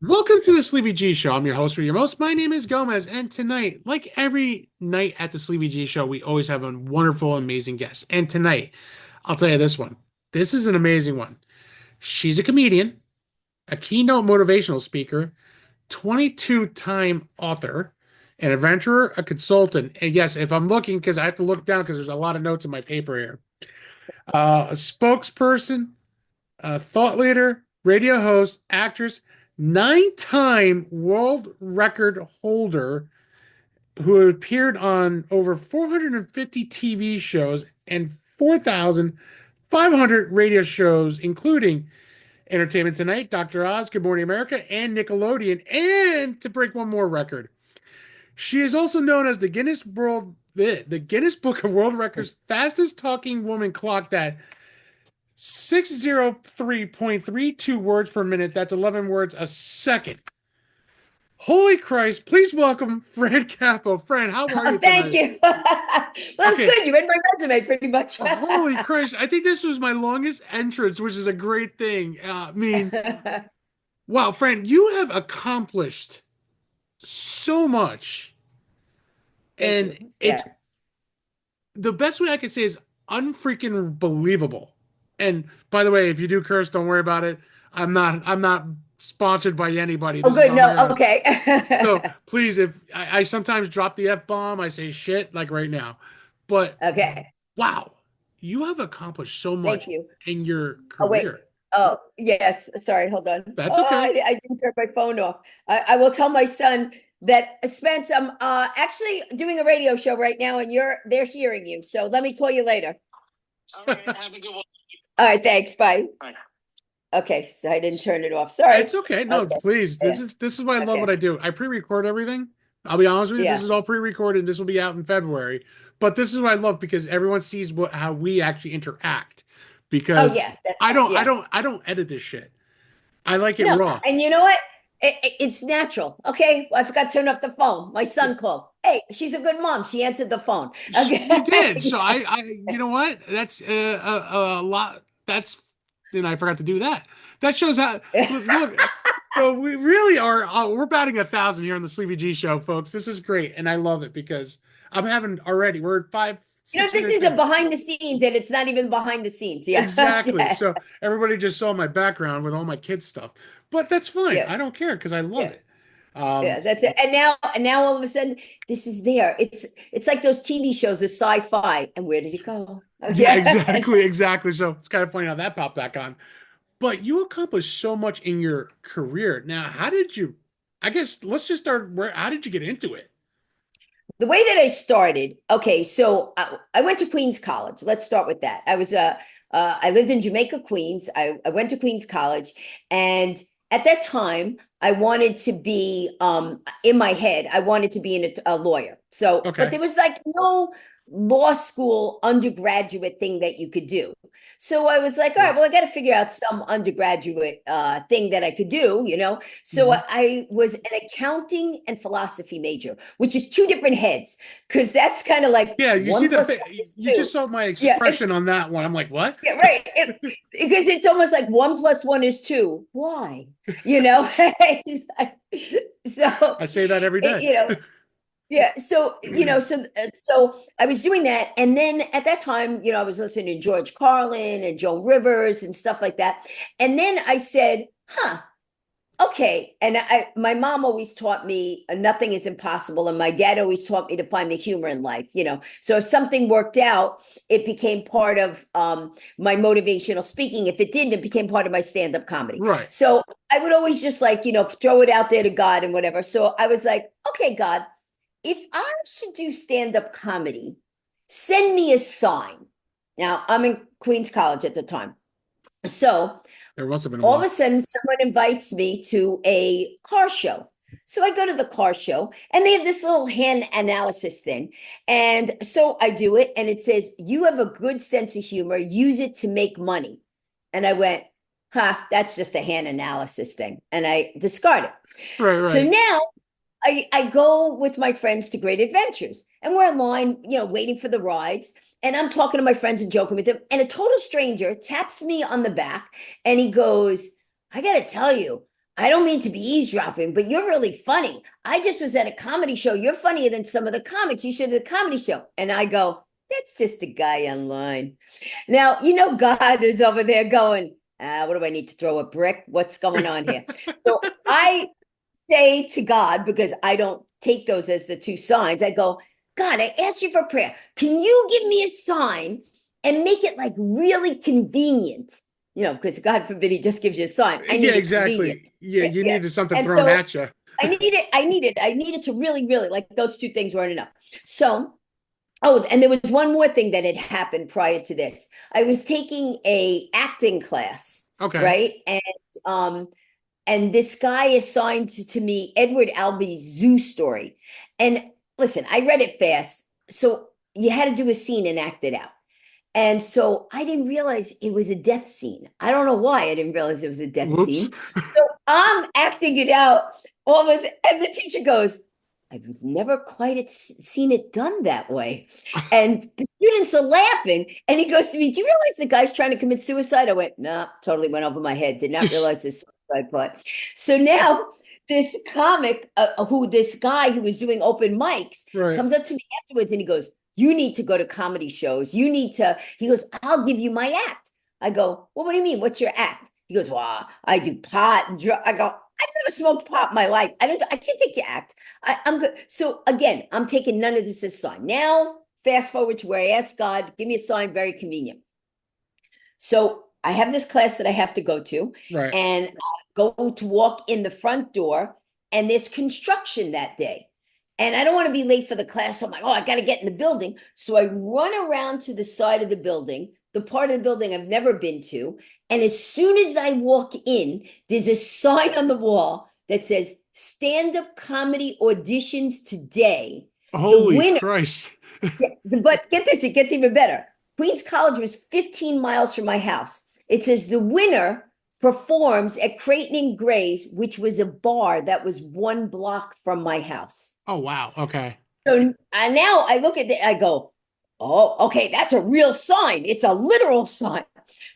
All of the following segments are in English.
Welcome to the Sleepy G Show. I'm your host for your most. My name is Gomez, and tonight, like every night at the Sleepy G Show, we always have a wonderful, amazing guest. And tonight, I'll tell you this one. This is an amazing one. She's a comedian, a keynote motivational speaker, 22-time author, an adventurer, a consultant. And yes, if I'm looking, because I have to look down because there's a lot of notes in my paper here. A spokesperson, a thought leader, radio host, actress, nine-time world record holder who appeared on over 450 TV shows and 4,500 radio shows, including Entertainment Tonight, Dr. Oz, Good Morning America, and Nickelodeon. And to break one more record, she is also known as the Guinness Book of World Records fastest talking woman, clocked at 603.32 words per minute. That's 11 words a second. Holy Christ. Please welcome Fran Capo. Fran, how are Oh, you thank tonight? you. Well, that's Okay. good. You read my resume pretty much. Holy Christ. I think this was my longest entrance, which is a great thing. Wow, Fran, you have accomplished so much. Thank And you. it's Yes. the best way I could say is unfreaking believable. And by the way, if you do curse, don't worry about it. I'm not sponsored by anybody. Oh, This is good. on my No, own. okay. So please, if I sometimes drop the F bomb, I say shit like right now. But Okay. wow, you have accomplished so Thank much you. in your Oh, wait. career. Oh, yes. Sorry. Hold on. That's Oh, okay. I didn't turn my phone off. I will tell my son that Spence, I'm actually doing a radio show right now, and they're hearing you. So let me call you later. All right, have a good one. All right. Thanks. Bye. Bye. Okay. So I didn't turn it off. Sorry. It's okay. No, Okay. please. Yeah. This is why I love what Okay. I do. I pre-record everything. I'll be honest with you. This Yeah. is all pre-recorded. This will be out in February. But this is what I love because everyone sees how we actually interact. Oh, Because yeah. That's I fine. don't I Yeah. don't I don't edit this shit. I like it No, raw. and you know what? It's natural. Okay. I forgot to turn off the phone. My Yeah, son called. Hey, she's a good mom. She answered the phone. you did. Okay. So you know what? That's a lot. That's, and I forgot to do that. That shows how. Look, so we really are. We're batting 1,000 here on the Sleepy G Show, folks. This is great, and I love it because I'm having already. We're at five, You know, six this minutes is a in. behind the scenes, and it's not even behind the scenes. Yeah. Exactly. Yeah. So everybody just saw my background with all my kids stuff, but that's fine. Yeah. I don't care because I love Yeah. it. Um, Yeah. That's it. And now all of a sudden, this is there. It's like those TV shows, the sci-fi. And where did it go? Oh, yeah, yeah. exactly, exactly. So it's kind of funny how that popped back on. But you accomplished so much in your career. Now, how did you? I guess let's just start where. How did you get into it? The way that I started, okay, so I went to Queens College. Let's start with that. I lived in Jamaica, Queens. I went to Queens College, and at that time, I wanted to be in my head. I wanted to be a lawyer. So, but Okay. there was like no law school undergraduate thing that you could do. So I was like, all Yeah. right, well, I got to figure out some undergraduate thing that I could do, you know. So Hmm. I was an accounting and philosophy major, which is two different heads, because that's kind of like Yeah, you see one the plus one is you just two. saw my Yeah, expression on that one. I'm like, what? yeah, right. Because it's almost like one plus one is two. Why? You know? So, I say that every day. you know, yeah. So, so I was doing that. And then at that time, I was listening to George Carlin and Joan Rivers and stuff like that. And then I said, huh, okay. And my mom always taught me nothing is impossible. And my dad always taught me to find the humor in life, So if something worked out, it became part of my motivational speaking. If it didn't, it became part of my stand-up comedy. Right. So I would always just like, throw it out there to God and whatever. So I was like, okay, God, if I should do stand-up comedy, send me a sign. Now I'm in Queens College at the time. So There must have been all of one. a sudden someone invites me to a car show. So I go to the car show and they have this little hand analysis thing. And so I do it and it says, you have a good sense of humor, use it to make money. And I went, that's just a hand analysis thing. And I discard it. Right, So right. now I go with my friends to Great Adventures and we're in line, waiting for the rides. And I'm talking to my friends and joking with them. And a total stranger taps me on the back and he goes, I got to tell you, I don't mean to be eavesdropping, but you're really funny. I just was at a comedy show. You're funnier than some of the comics. You should have a comedy show. And I go, that's just a guy online. Now, God is over there going, what do I need to throw a brick? What's going on here? So I say to God, because I don't take those as the two signs, I go, God, I asked you for prayer. Can you give me a sign and make it like really convenient? Because God forbid he just gives you a sign. I Yeah, need it convenient. exactly. Yeah, Yeah, you yeah. needed something And thrown so at you. I needed to really, really, like, those two things weren't enough. So, oh, and there was one more thing that had happened prior to this. I was taking a acting class, Okay. right? Um, and this guy assigned to me Edward Albee's Zoo Story. And listen, I read it fast. So you had to do a scene and act it out. And so I didn't realize it was a death scene. I don't know why I didn't realize it was a death Whoops. scene. So I'm acting it out almost, and the teacher goes, I've never quite seen it done that way. And the students are laughing. And he goes to me, do you realize the guy's trying to commit suicide? I went, nah, totally went over my head. Did not realize this suicide part. So now this comic, this guy who was doing open mics, Right. comes up to me afterwards and he goes, you need to go to comedy shows. He goes, I'll give you my act. I go, well, what do you mean? What's your act? He goes, well, I do pot and I go, I've never smoked pot in my life. I can't take your act. I'm good. So again, I'm taking none of this as a sign. Now, fast forward to where I asked God, give me a sign, very convenient. So I have this class that I have to go to, Right. and I go to walk in the front door, and there's construction that day. And I don't want to be late for the class. So I'm like, oh, I got to get in the building. So I run around to the side of the building, the part of the building I've never been to. And as soon as I walk in, there's a sign on the wall that says stand-up comedy auditions today. The Holy winner, Christ. yeah, but get this, it gets even better. Queens College was 15 miles from my house. It says the winner performs at Creighton and Gray's, which was a bar that was 1 block from my house. Oh, wow. Okay. So now I look at it, I go, oh, okay, that's a real sign. It's a literal sign.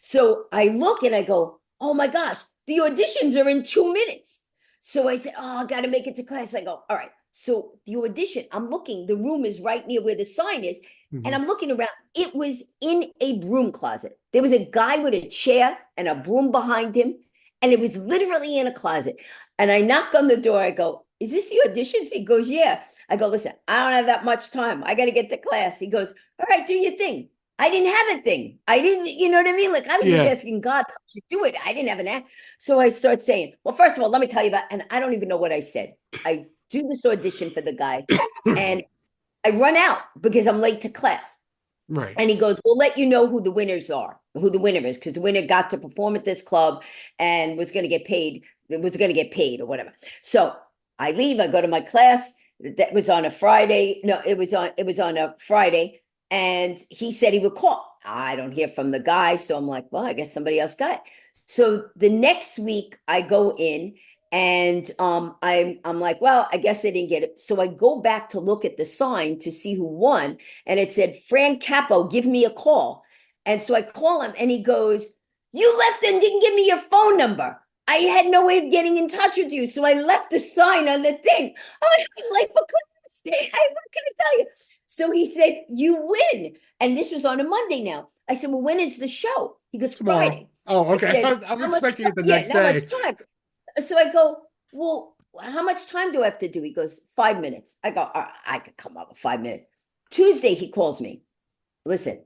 So I look and I go, oh my gosh, the auditions are in 2 minutes. So I said, oh, I got to make it to class. I go, all right. So the audition, I'm looking, the room is right near where the sign is. And Mhm. I'm looking around. It was in a broom closet. There was a guy with a chair and a broom behind him. And it was literally in a closet. And I knock on the door. I go, is this the auditions? He goes, yeah. I go, listen, I don't have that much time. I got to get to class. He goes, all right, do your thing. I didn't have a thing. I didn't, you know what I mean? Like, I was just Yeah. asking God to do it. I didn't have an act. So I start saying, well, first of all, let me tell you about, and I don't even know what I said. I do this audition for the guy and I run out because I'm late to class. Right. And he goes, we'll let you know who the winners are, who the winner is, because the winner got to perform at this club and was going to get paid, or whatever. So I leave, I go to my class. That was on a Friday. No, it was on a Friday. And he said he would call. I don't hear from the guy. So I'm like, well, I guess somebody else got it. So the next week I go in and I'm like, well, I guess I didn't get it. So I go back to look at the sign to see who won. And it said, Fran Capo, give me a call. And so I call him and he goes, you left and didn't give me your phone number. I had no way of getting in touch with you. So I left a sign on the thing. I was like, for goodness sake, what can I tell you? So he said, you win. And this was on a Monday now. I said, well, when is the show? He goes, Tomorrow. Friday. Oh, I okay. said, I'm how much expecting time? it the Yeah, next not much day. time. So I go, well, how much time do I have to do? He goes, 5 minutes. I go, all right, I could come up with 5 minutes. Tuesday, he calls me. Listen,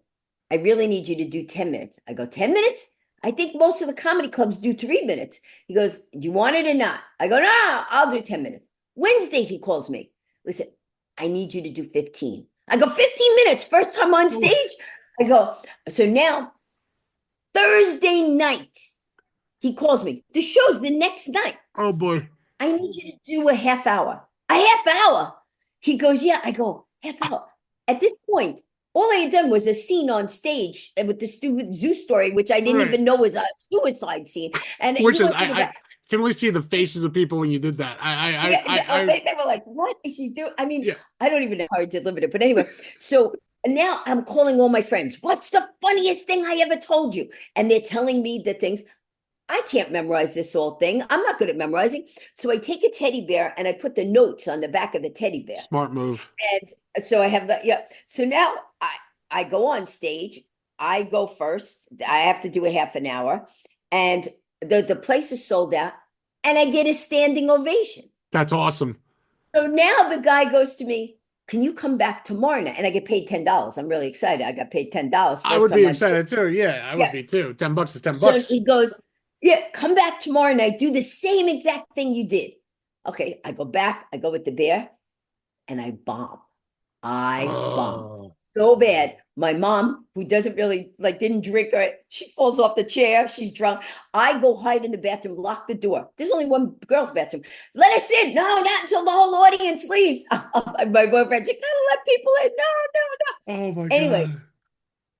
I really need you to do 10 minutes. I go, 10 minutes? I think most of the comedy clubs do 3 minutes. He goes, do you want it or not? I go, no, I'll do 10 minutes. Wednesday, he calls me. Listen, I need you to do 15. I go, 15 minutes, first time on stage? I go, so now, Thursday night, he calls me. The show's the next night. Oh boy. I need you to do a half hour. A half hour. He goes, yeah. I go, half hour. At this point, all I had done was a scene on stage with the stupid zoo story, which I didn't Right. even know was a suicide scene. And he Which is wasn't I about, can only see the faces of people when you did that. yeah, they were like, what is she doing? I mean, Yeah. I don't even know how I delivered it. But anyway, so now I'm calling all my friends. What's the funniest thing I ever told you? And they're telling me the things. I can't memorize this whole thing. I'm not good at memorizing. So I take a teddy bear and I put the notes on the back of the teddy bear. Smart move. And so I have that. Yeah. So now I go on stage. I go first. I have to do a half an hour, and the place is sold out, and I get a standing ovation. That's awesome. So now the guy goes to me, "Can you come back tomorrow night?" And I get paid $10. I'm really excited. I got paid $10 I first would be time on stage. excited too. Yeah, I would Yeah. be too. $10 is 10 So bucks. he goes, "Yeah, come back tomorrow night. Do the same exact thing you did." Okay, I go back. I go with the bear, and I bomb. I bomb Oh, so bad. My mom, who doesn't really like, didn't drink, or she falls off the chair. She's drunk. I go hide in the bathroom, lock the door. There's only one girl's bathroom. Let us in. No, not until the whole audience leaves. My boyfriend, you gotta let people in. No, no, no. oh my Anyway, God.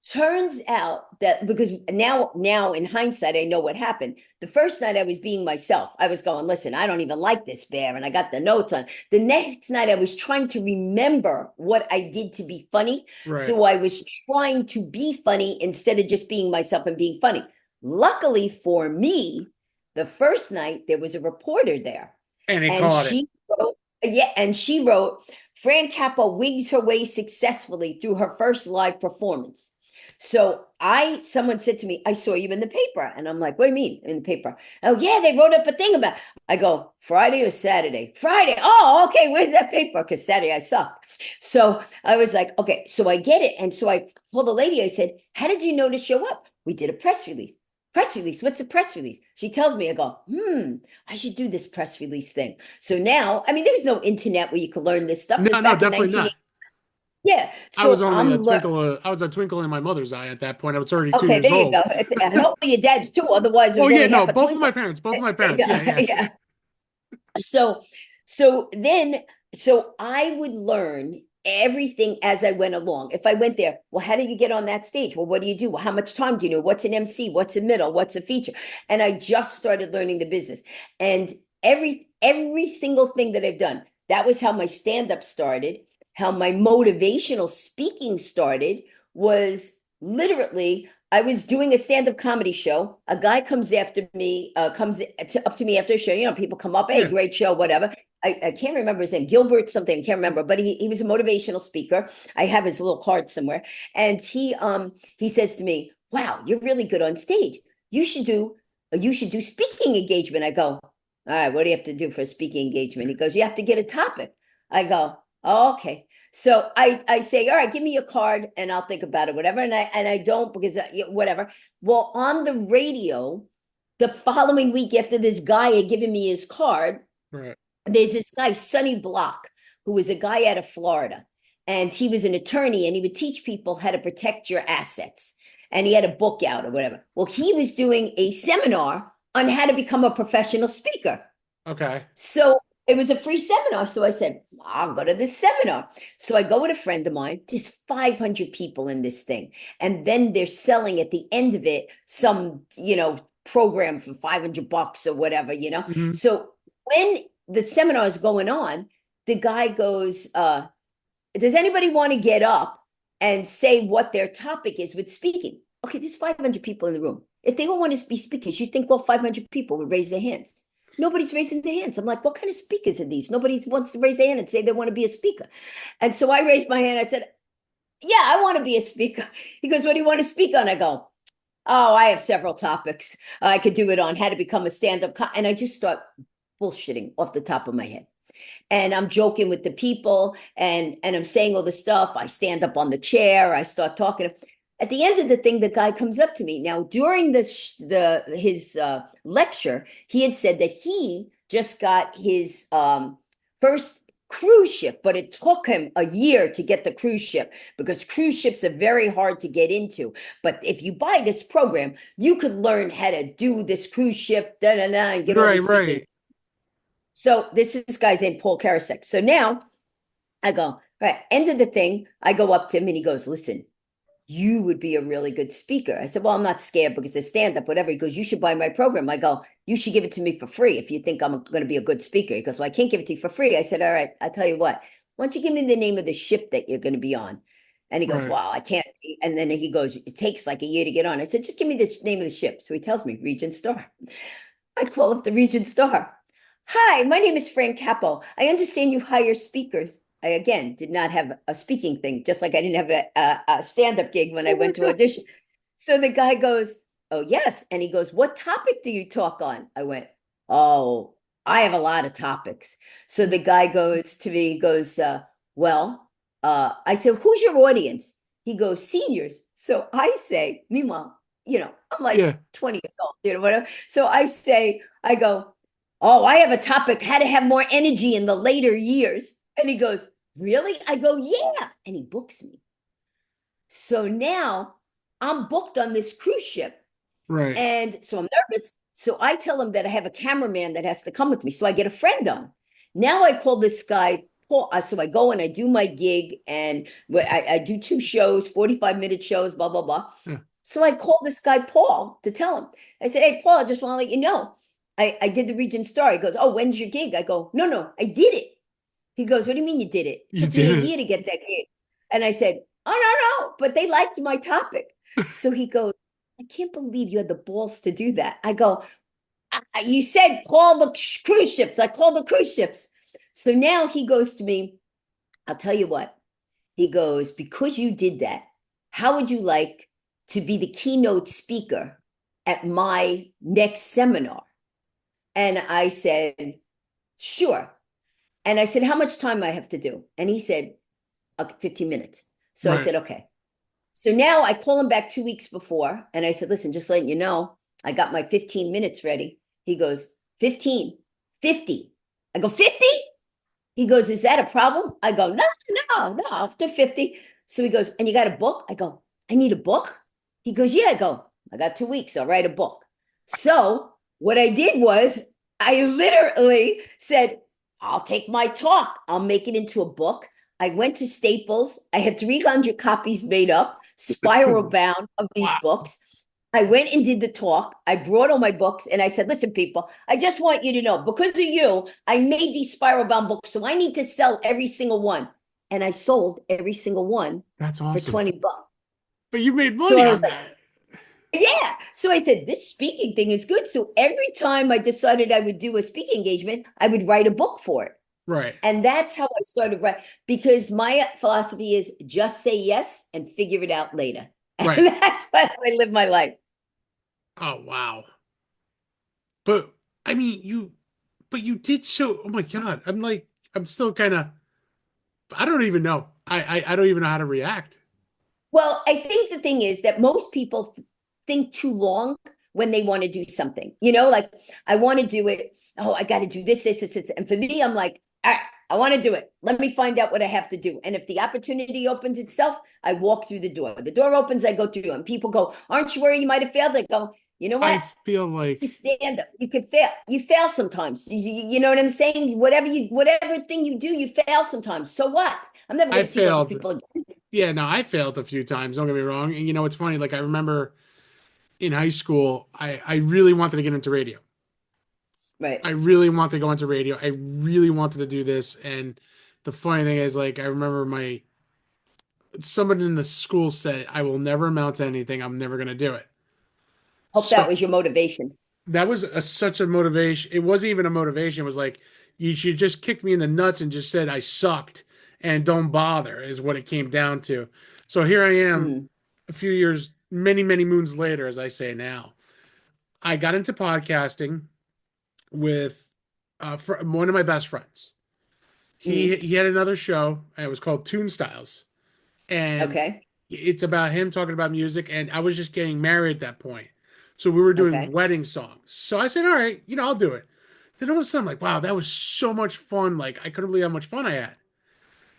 turns out that because now in hindsight I know what happened. The first night I was being myself. I was going, listen, I don't even like this bear, and I got the notes on. The next night I was trying to remember what I did to be funny, Right. so I was trying to be funny instead of just being myself and being funny. Luckily for me, the first night there was a reporter there, And he and caught it. she wrote, yeah, and she wrote, Fran Capo wigs her way successfully through her first live performance. So someone said to me, I saw you in the paper. And I'm like, what do you mean in the paper? Oh, yeah, they wrote up a thing about it. I go, Friday or Saturday? Friday. Oh, okay. Where's that paper? Because Saturday I sucked. So I was like, okay. So I get it. And so I told the lady, I said, how did you know to show up? We did a press release. Press release. What's a press release? She tells me, I go, I should do this press release thing. So now, I mean, there was no internet where you could learn this stuff. This No, no, back in definitely 1980. not. Yeah. I was So only I'm a twinkle. I was a twinkle in my mother's eye at that point. I was 32 Okay, years there you old. go. And hopefully your dad's too. Otherwise, it Well, was yeah, only no, half a both of my twinkle. parents, both of my parents. Yeah, yeah. Yeah. So, so then, so I would learn everything as I went along. If I went there, well, how do you get on that stage? Well, what do you do? Well, how much time do you know? What's an MC? What's a middle? What's a feature? And I just started learning the business. And every single thing that I've done, that was how my stand-up started, how my motivational speaking started was literally I was doing a stand-up comedy show. A guy comes after me, up to me after a show. You know, people come up, hey, Yeah. great show, whatever. I can't remember his name, Gilbert something, I can't remember, but he was a motivational speaker. I have his little card somewhere. And he says to me, wow, you're really good on stage. You should do speaking engagement. I go, all right, what do you have to do for a speaking engagement? He goes, you have to get a topic. I go, oh, okay. So I say, all right, give me your card and I'll think about it, whatever. And I don't because whatever. Well, on the radio, the following week after this guy had given me his card, Right. there's this guy, Sonny Block, who was a guy out of Florida. And he was an attorney and he would teach people how to protect your assets. And he had a book out or whatever. Well, he was doing a seminar on how to become a professional speaker. Okay. So it was a free seminar. So I said, I'll go to this seminar. So I go with a friend of mine. There's 500 people in this thing. And then they're selling at the end of it some, program for 500 bucks or whatever. Hmm. So when the seminar is going on, the guy goes, does anybody want to get up and say what their topic is with speaking? Okay, there's 500 people in the room. If they don't want to be speakers, you think all 500 people would raise their hands. Nobody's raising their hands. I'm like, what kind of speakers are these? Nobody wants to raise their hand and say they want to be a speaker. And so I raised my hand. I said, yeah, I want to be a speaker. He goes, what do you want to speak on? I go, oh, I have several topics. I could do it on how to become a stand-up. And I just start bullshitting off the top of my head. And I'm joking with the people and I'm saying all the stuff. I stand up on the chair. I start talking. At the end of the thing, the guy comes up to me. Now, during his lecture, he had said that he just got his first cruise ship, but it took him a year to get the cruise ship because cruise ships are very hard to get into. But if you buy this program, you could learn how to do this cruise ship, and get all Right, these speaking. right. So this guy's named Paul Karasek. So now I go, all right, end of the thing. I go up to him and he goes, listen, you would be a really good speaker. I said, well, I'm not scared because it's stand-up, whatever. He goes, you should buy my program. I go, you should give it to me for free if you think I'm going to be a good speaker. He goes, well, I can't give it to you for free. I said, all right, I'll tell you what. Why don't you give me the name of the ship that you're going to be on? And he goes, Right. well, I can't. And then he goes, it takes like a year to get on. I said, just give me the name of the ship. So he tells me, Regent Star. I call up the Regent Star. Hi, my name is Fran Capo. I understand you hire speakers. I again did not have a speaking thing, just like I didn't have a stand-up gig when I Oh my went to God. audition. So the guy goes, oh, yes. And he goes, what topic do you talk on? I went, oh, I have a lot of topics. So the guy goes to me, he goes, well, I said, who's your audience? He goes, seniors. So I say, meanwhile, I'm like Yeah. 20 years old, whatever. So I go, oh, I have a topic, how to have more energy in the later years. And he goes, really? I go, yeah. And he books me. So now I'm booked on this cruise ship. Right. And so I'm nervous. So I tell him that I have a cameraman that has to come with me. So I get a friend on. Now I call this guy Paul. So I go and I do my gig and I do 2 shows, 45-minute shows, blah, blah, blah. Yeah. So I called this guy Paul to tell him. I said, hey, Paul, I just want to let you know. I did the Regent Star. He goes, oh, when's your gig? I go, no, no, I did it. He goes, what do you mean you did it? It You took me a did year to get that gig. And I said, oh, no, no, but they liked my topic. So he goes, I can't believe you had the balls to do that. I go, you said call the cruise ships. I call the cruise ships. So now he goes to me, I'll tell you what. He goes, because you did that, how would you like to be the keynote speaker at my next seminar? And I said, sure. And I said, how much time I have to do? And he said, 15 minutes. it. So I Right. said, okay. So now I call him back 2 weeks before and I said, listen, just letting you know, I got my 15 minutes ready. He goes, 15, 50. I go, 50? He goes, is that a problem? I go, no, no, no, after 50. So he goes, and you got a book? I go, I need a book. He goes, yeah. I go, I got 2 weeks. I'll write a book. So what I did was I literally said, I'll take my talk. I'll make it into a book. I went to Staples. I had 300 copies made up, spiral bound of these Wow. books. I went and did the talk. I brought all my books and I said, listen, people, I just want you to know because of you, I made these spiral bound books. So I need to sell every single one. And I sold every single one That's for awesome. 20 bucks. But you made So money I on was like, that. yeah. So I said, this speaking thing is good. So every time I decided I would do a speaking engagement, I would write a book for it. Right. And that's how I started writing because my philosophy is just say yes and figure it out later. Right. And that's how I live my life. Oh wow. But I mean but you did so oh my God. I'm like I'm still kind of I don't even know. I don't even know how to react. Well, I think the thing is that most people think too long when they want to do something. Like I want to do it. Oh, I got to do this. And for me, I'm like, all right, I want to do it. Let me find out what I have to do. And if the opportunity opens itself, I walk through the door. The door opens, I go through. And people go, aren't you worried you might have failed? I go, you know I what? feel You like stand up. You could fail. You fail sometimes. You know what I'm saying? Whatever thing you do, you fail sometimes. So what? I'm never I going to see those failed. people again. Yeah, no, I failed a few times, don't get me wrong. And it's funny, like I remember in high school, I really wanted to get into radio. Right. I really wanted to go into radio. I really wanted to do this. And the funny thing is, like, I remember someone in the school said, I will never amount to anything. I'm never going to do it. Hope that So was your motivation. that was such a motivation. It wasn't even a motivation. It was like, you should just kick me in the nuts and just said I sucked and don't bother, is what it came down to. So here I am Mm, a few years, many, many moons later, as I say now. I got into podcasting with one of my best friends. He mm, he had another show, and it was called Tune Styles, and okay. it's about him talking about music. And I was just getting married at that point, so we were doing Okay. wedding songs. So I said, "All right, I'll do it." Then all of a sudden, I'm like, "Wow, that was so much fun! Like I couldn't believe how much fun I had."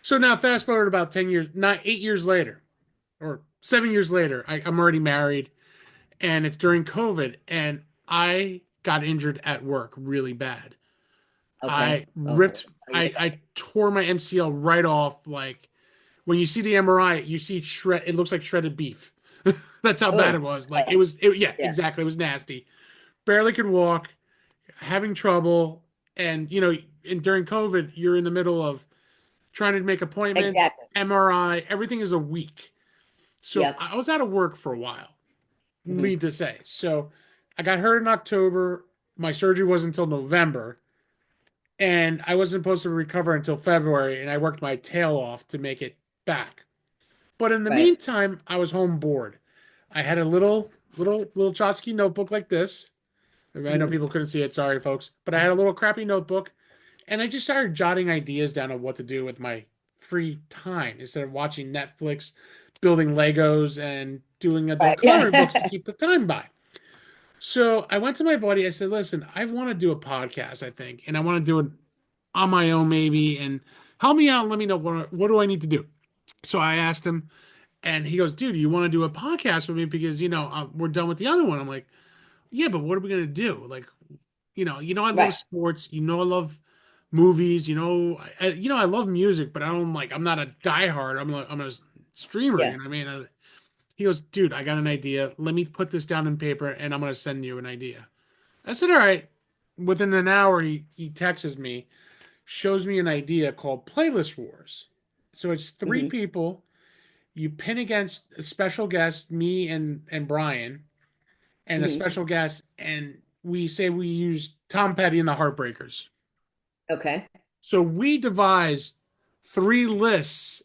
So now, fast forward about 10 years, not 8 years later, or 7 years later, I'm already married, and it's during COVID, and I got injured at work really bad. Okay. I Oh, ripped, I know I tore my MCL right off. Like when you see the MRI, you see it looks like shredded beef. That's how bad it Oh, was. Like yeah, yeah. exactly. It was nasty. Barely could walk, having trouble. And, and during COVID, you're in the middle of trying to make appointments, Exactly. MRI, everything is a week. So Yep. I was out of work for a while, Hmm. need to say. So I got hurt in October. My surgery wasn't until November, and I wasn't supposed to recover until February, and I worked my tail off to make it back. But in the Right. meantime, I was home bored. I had a little Chotsky notebook like this. I know Hmm. people couldn't see it, sorry folks, but I had a little crappy notebook, and I just started jotting ideas down of what to do with my free time instead of watching Netflix, building Legos, and doing adult Right. coloring books to Yeah. keep the time by. So I went to my buddy. I said, "Listen, I want to do a podcast, I think, and I want to do it on my own, maybe, and help me out. And let me know what do I need to do." So I asked him, and he goes, "Dude, you want to do a podcast with me because we're done with the other one." I'm like, "Yeah, but what are we gonna do? Like, I love Right. sports. I love movies. I love music, but I don't like. I'm not a diehard. I'm a streamer. You Yeah. know what I mean?" He goes, "Dude, I got an idea. Let me put this down in paper, and I'm gonna send you an idea." I said, "All right." Within an hour, he texts me, shows me an idea called Playlist Wars. So it's three Hmm. people. You pin against a special guest, me and Brian, and a Hmm. special guest, and we say we use Tom Petty and the Heartbreakers. Okay. So we devise three lists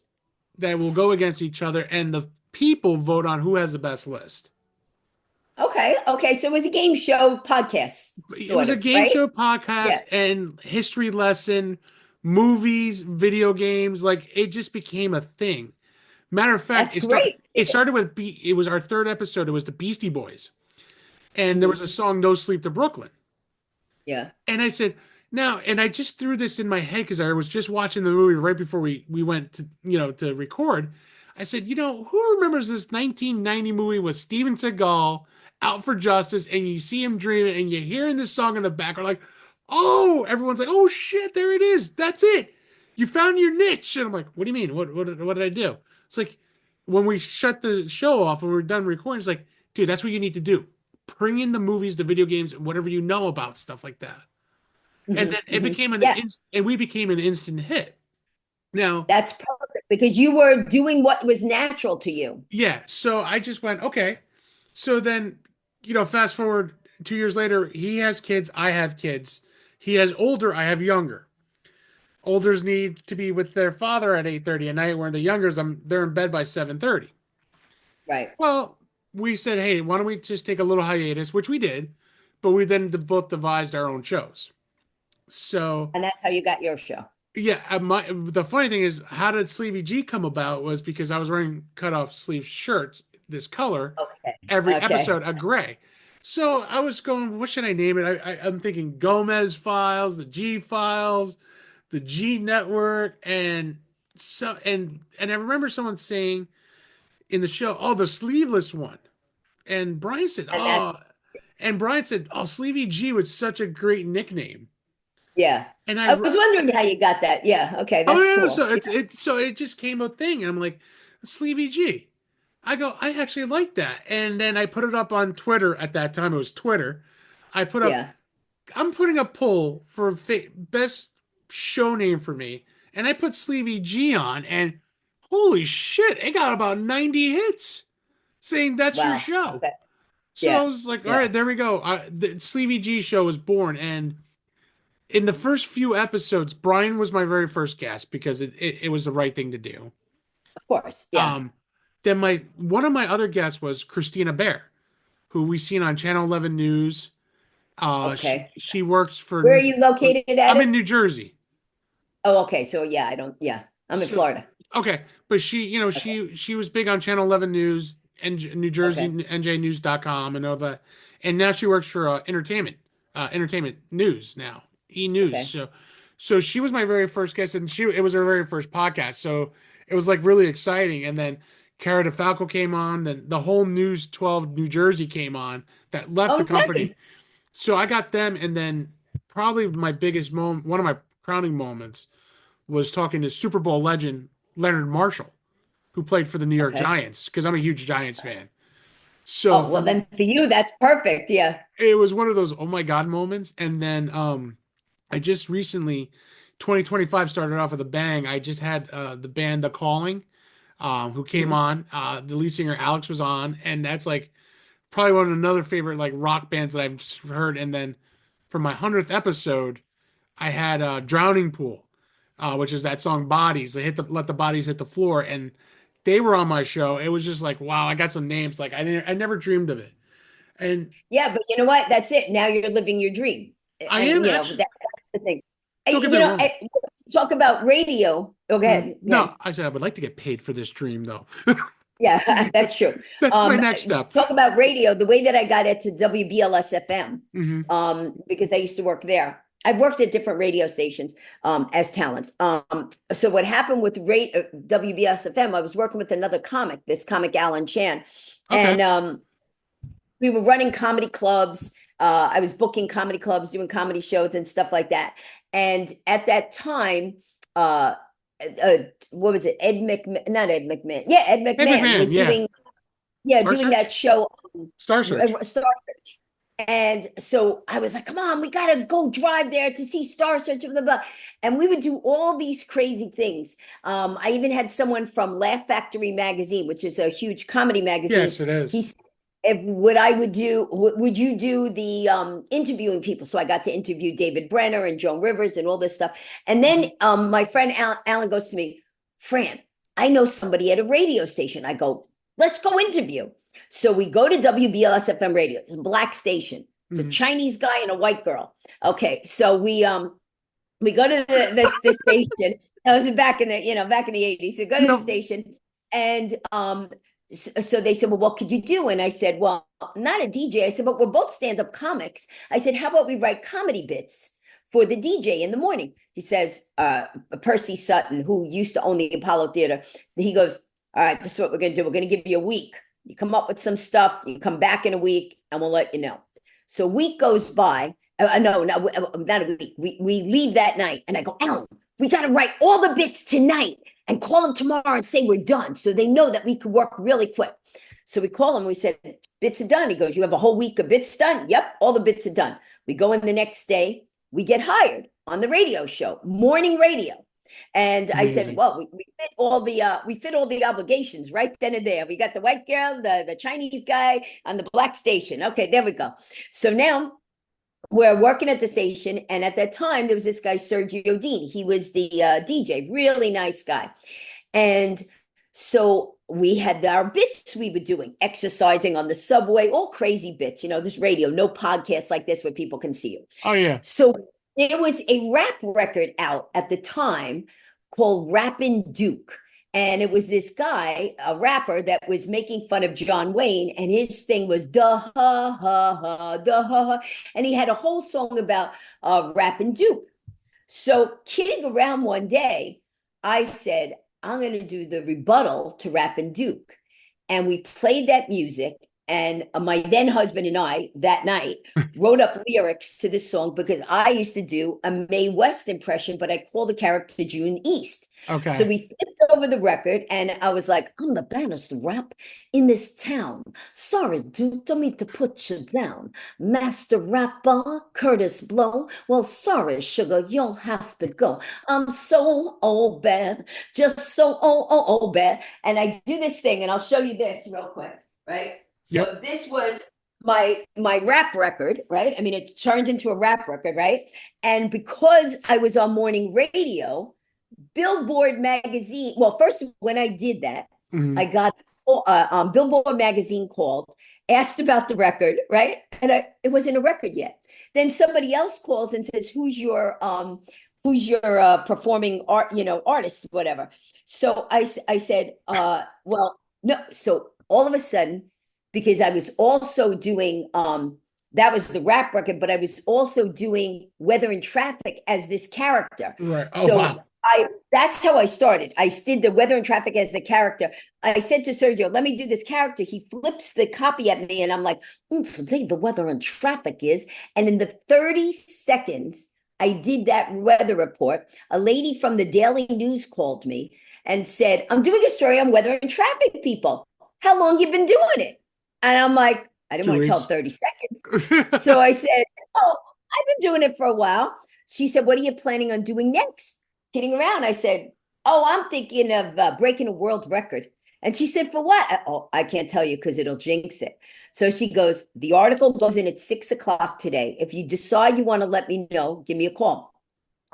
that will go against each other, and the people vote on who has the best list. Okay. Okay. So it was a game show podcast, It sort was a of, game right? show Yeah. podcast and history lesson, movies, video games. Like it just became a thing. Matter of fact, That's great. it started with it was our third episode. It was the Beastie Boys, and there was Hmm. a song "No Sleep to Brooklyn." Yeah. And I said, now, and I just threw this in my head because I was just watching the movie right before we went to to record. I said, who remembers this 1990 movie with Steven Seagal out for justice, and you see him dreaming, and you're hearing this song in the background, like, oh, everyone's like, oh shit, there it is, that's it, you found your niche. And I'm like, what do you mean? What did I do? It's like when we shut the show off and we're done recording, it's like, dude, that's what you need to do. Bring in the movies, the video games, whatever you know about stuff like that, and Hmm. then Hmm. Yeah. and we became an instant hit. Now, That's perfect because you were doing what was natural to you. yeah, so I just went, okay. So then, fast forward 2 years later, he has kids, I have kids. He has older, I have younger. Olders need to be with their father at 8:30 at night, where the youngers, they're in bed by 7:30. Right. Well, we said, hey, why don't we just take a little hiatus, which we did, but we then both devised our own shows. So And that's how you got your show. yeah, the funny thing is, how did Sleevey G come about was because I was wearing cut off sleeve shirts, this color, Okay. every Okay. episode a gray. So I was going, what should I name it? I'm thinking Gomez Files, the G Files, the G Network, and I remember someone saying in the show, oh, the sleeveless one, and Brian said, And that, oh, Sleevey G was such a great nickname, yeah. and I was wondering how you got that. Yeah. Okay. oh That's no, no, cool. so it just came a thing. And I'm like, Sleevey G. I go, I actually like that. And then I put it up on Twitter at that time. It was Twitter. I put up, Yeah. I'm putting a poll for best show name for me. And I put Sleevey G on, and holy shit, it got about 90 hits saying that's your Wow. show. Okay. So I Yeah. was like, all Yeah. right, there we go. The Sleevey G show was born. And in the first few episodes, Brian was my very first guest because it was the right thing to do. Of course. Yeah. Um, then my one of my other guests was Christina Bear, who we seen on Channel 11 News. She Okay. she works for. Where are you located at I'm in it? New Jersey, Oh, okay. So yeah, I don't, yeah. I'm in so Florida. okay, but she, Okay. she was big on Channel 11 News and New Jersey Okay. NJNews.com and all that, and now she works for entertainment news now, E News. Okay. So she was my very first guest, and it was her very first podcast. So it was like really exciting. And then Cara DeFalco came on. Then the whole News 12 New Jersey came on that left the Oh, company. nice. So I got them, and then probably my biggest moment, one of my crowning moments, was talking to Super Bowl legend Leonard Marshall, who played for the New York Okay. Giants, because I'm a huge Giants fan. So Oh, for well, me, then for you, that's perfect. Yeah. it was one of those oh my god moments. And then I just recently 2025 started off with a bang. I just had the band The Calling, who came Mhm. on. The lead singer Alex was on, and that's like probably one of another favorite like rock bands that I've heard. And then for my 100th episode, I had Drowning Pool, which is that song Bodies. They hit the let the bodies hit the floor, and they were on my show. It was just like wow, I got some names like I never dreamed of it. And Yeah, but you know what? That's it. Now you're living your dream. I And am you know, actually. that's the thing. Don't get me wrong. Talk about radio. Oh, go ahead. No, I said I would like to get paid for this dream though. Yeah, that's true. That's my next step. Talk about radio. The way that I got into WBLS FM, Hmm. because I used to work there. I've worked at different radio stations as talent. So what happened with WBLS FM? I was working with another comic, this comic Alan Chan, Okay. and we were running comedy clubs. I was booking comedy clubs, doing comedy shows and stuff like that. And at that time, uh, what was it? Ed McMahon, not Ed McMahon. Yeah, Ed Hey McMahon McMahon, was yeah. Star doing that Search? show, Star Search. Star Search. And so I was like, come on, we got to go drive there to see Star Search, blah, blah, blah. And we would do all these crazy things. I even had someone from Laugh Factory magazine, which is a huge comedy magazine. Yes, it is. He said, if what I would do, would you do the interviewing people? So I got to interview David Brenner and Joan Rivers and all this stuff. And then Mhm. my friend Alan goes to me, Fran, I know somebody at a radio station. I go, let's go interview. So we go to WBLS FM radio. It's a black station. It's a Mhm. Chinese guy and a white girl. Okay, so we go to the station. That was back in the 80s. So go to the Yep. station, and so they said, well, what could you do? And I said, well, not a DJ. I said, but we're both stand-up comics. I said, how about we write comedy bits for the DJ in the morning? He says, Percy Sutton, who used to own the Apollo Theater, he goes, all right, this is what we're going to do. We're going to give you a week. You come up with some stuff, you come back in a week, and we'll let you know. So a week goes by. No, not a week. We leave that night, and I go, Alan, we got to write all the bits tonight and call them tomorrow and say we're done, so they know that we could work really quick. So we call him. We said, bits are done. He goes, you have a whole week of bits done? Yep, all the bits are done. We go in the next day. We get hired on the radio show, morning radio. And It's I said, amazing. well, we fit all the obligations right then and there. We got the white girl, the Chinese guy on the black station. Okay, there we go. So now we're working at the station, and at that time there was this guy Sergio Dean. He was the DJ, really nice guy. And so we had our bits we were doing, exercising on the subway, all crazy bits, this radio, no podcast like this where people can see you. Oh yeah. So there was a rap record out at the time called Rappin' Duke. And it was this guy, a rapper, that was making fun of John Wayne, and his thing was duh ha ha ha duh ha ha. And he had a whole song about Rappin' Duke. So kidding around one day, I said, I'm going to do the rebuttal to Rappin' Duke. And we played that music. And my then husband and I that night wrote up lyrics to this song because I used to do a Mae West impression, but I called the character June East. So Okay. we flipped over the record, and I was like, I'm the baddest rap in this town. Sorry, dude, don't mean to put you down. Master rapper, Curtis Blow. Well, sorry, sugar, you'll have to go. I'm so old bad, just so old bad. And I do this thing, and I'll show you this real quick, right? Yep. So this was my rap record, right? I mean, it turned into a rap record, right? And because I was on morning radio, Billboard magazine. Well, first, when I did that, Hmm. I got Billboard magazine called, asked about the record, right? And it wasn't a record yet. Then somebody else calls and says, who's your performing artist, whatever. So I said, well, no. So all of a sudden, because I was also doing that was the rap record, but I was also doing Weather and Traffic as this character. Right. Oh So wow. that's how I started. I did the Weather and Traffic as the character. I said to Sergio, let me do this character. He flips the copy at me, and I'm like, today the weather and traffic is. And in the 30 seconds I did that weather report, a lady from the Daily News called me and said, I'm doing a story on weather and traffic, people. How long you been doing it? And I'm like, I didn't Two want to tell weeks. 30 seconds. So I said, oh, I've been doing it for a while. She said, what are you planning on doing next? Kidding around. I said, oh, I'm thinking of breaking a world record. And she said, for what? Oh, I can't tell you because it'll jinx it. So she goes, the article goes in at 6 o'clock today. If you decide you want to let me know, give me a call.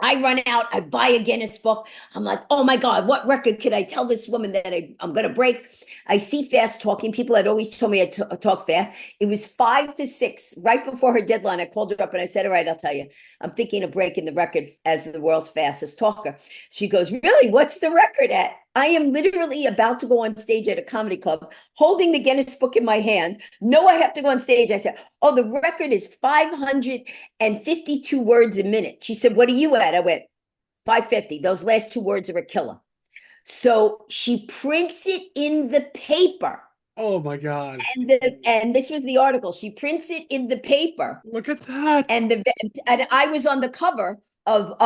I run out, I buy a Guinness book. I'm like, oh my God, what record could I tell this woman that I'm going to break? I see fast talking. People had always told me I talk fast. It was 5 to 6, right before her deadline. I called her up and I said, all right, I'll tell you. I'm thinking of breaking the record as the world's fastest talker. She goes, really? What's the record at? I am literally about to go on stage at a comedy club, holding the Guinness book in my hand. No, I have to go on stage. I said, oh, the record is 552 words a minute. She said, what are you at? I went, 550. Those last 2 words are a killer. So she prints it in the paper. Oh my God. And this was the article. She prints it in the paper. Look at that. And I was on the cover of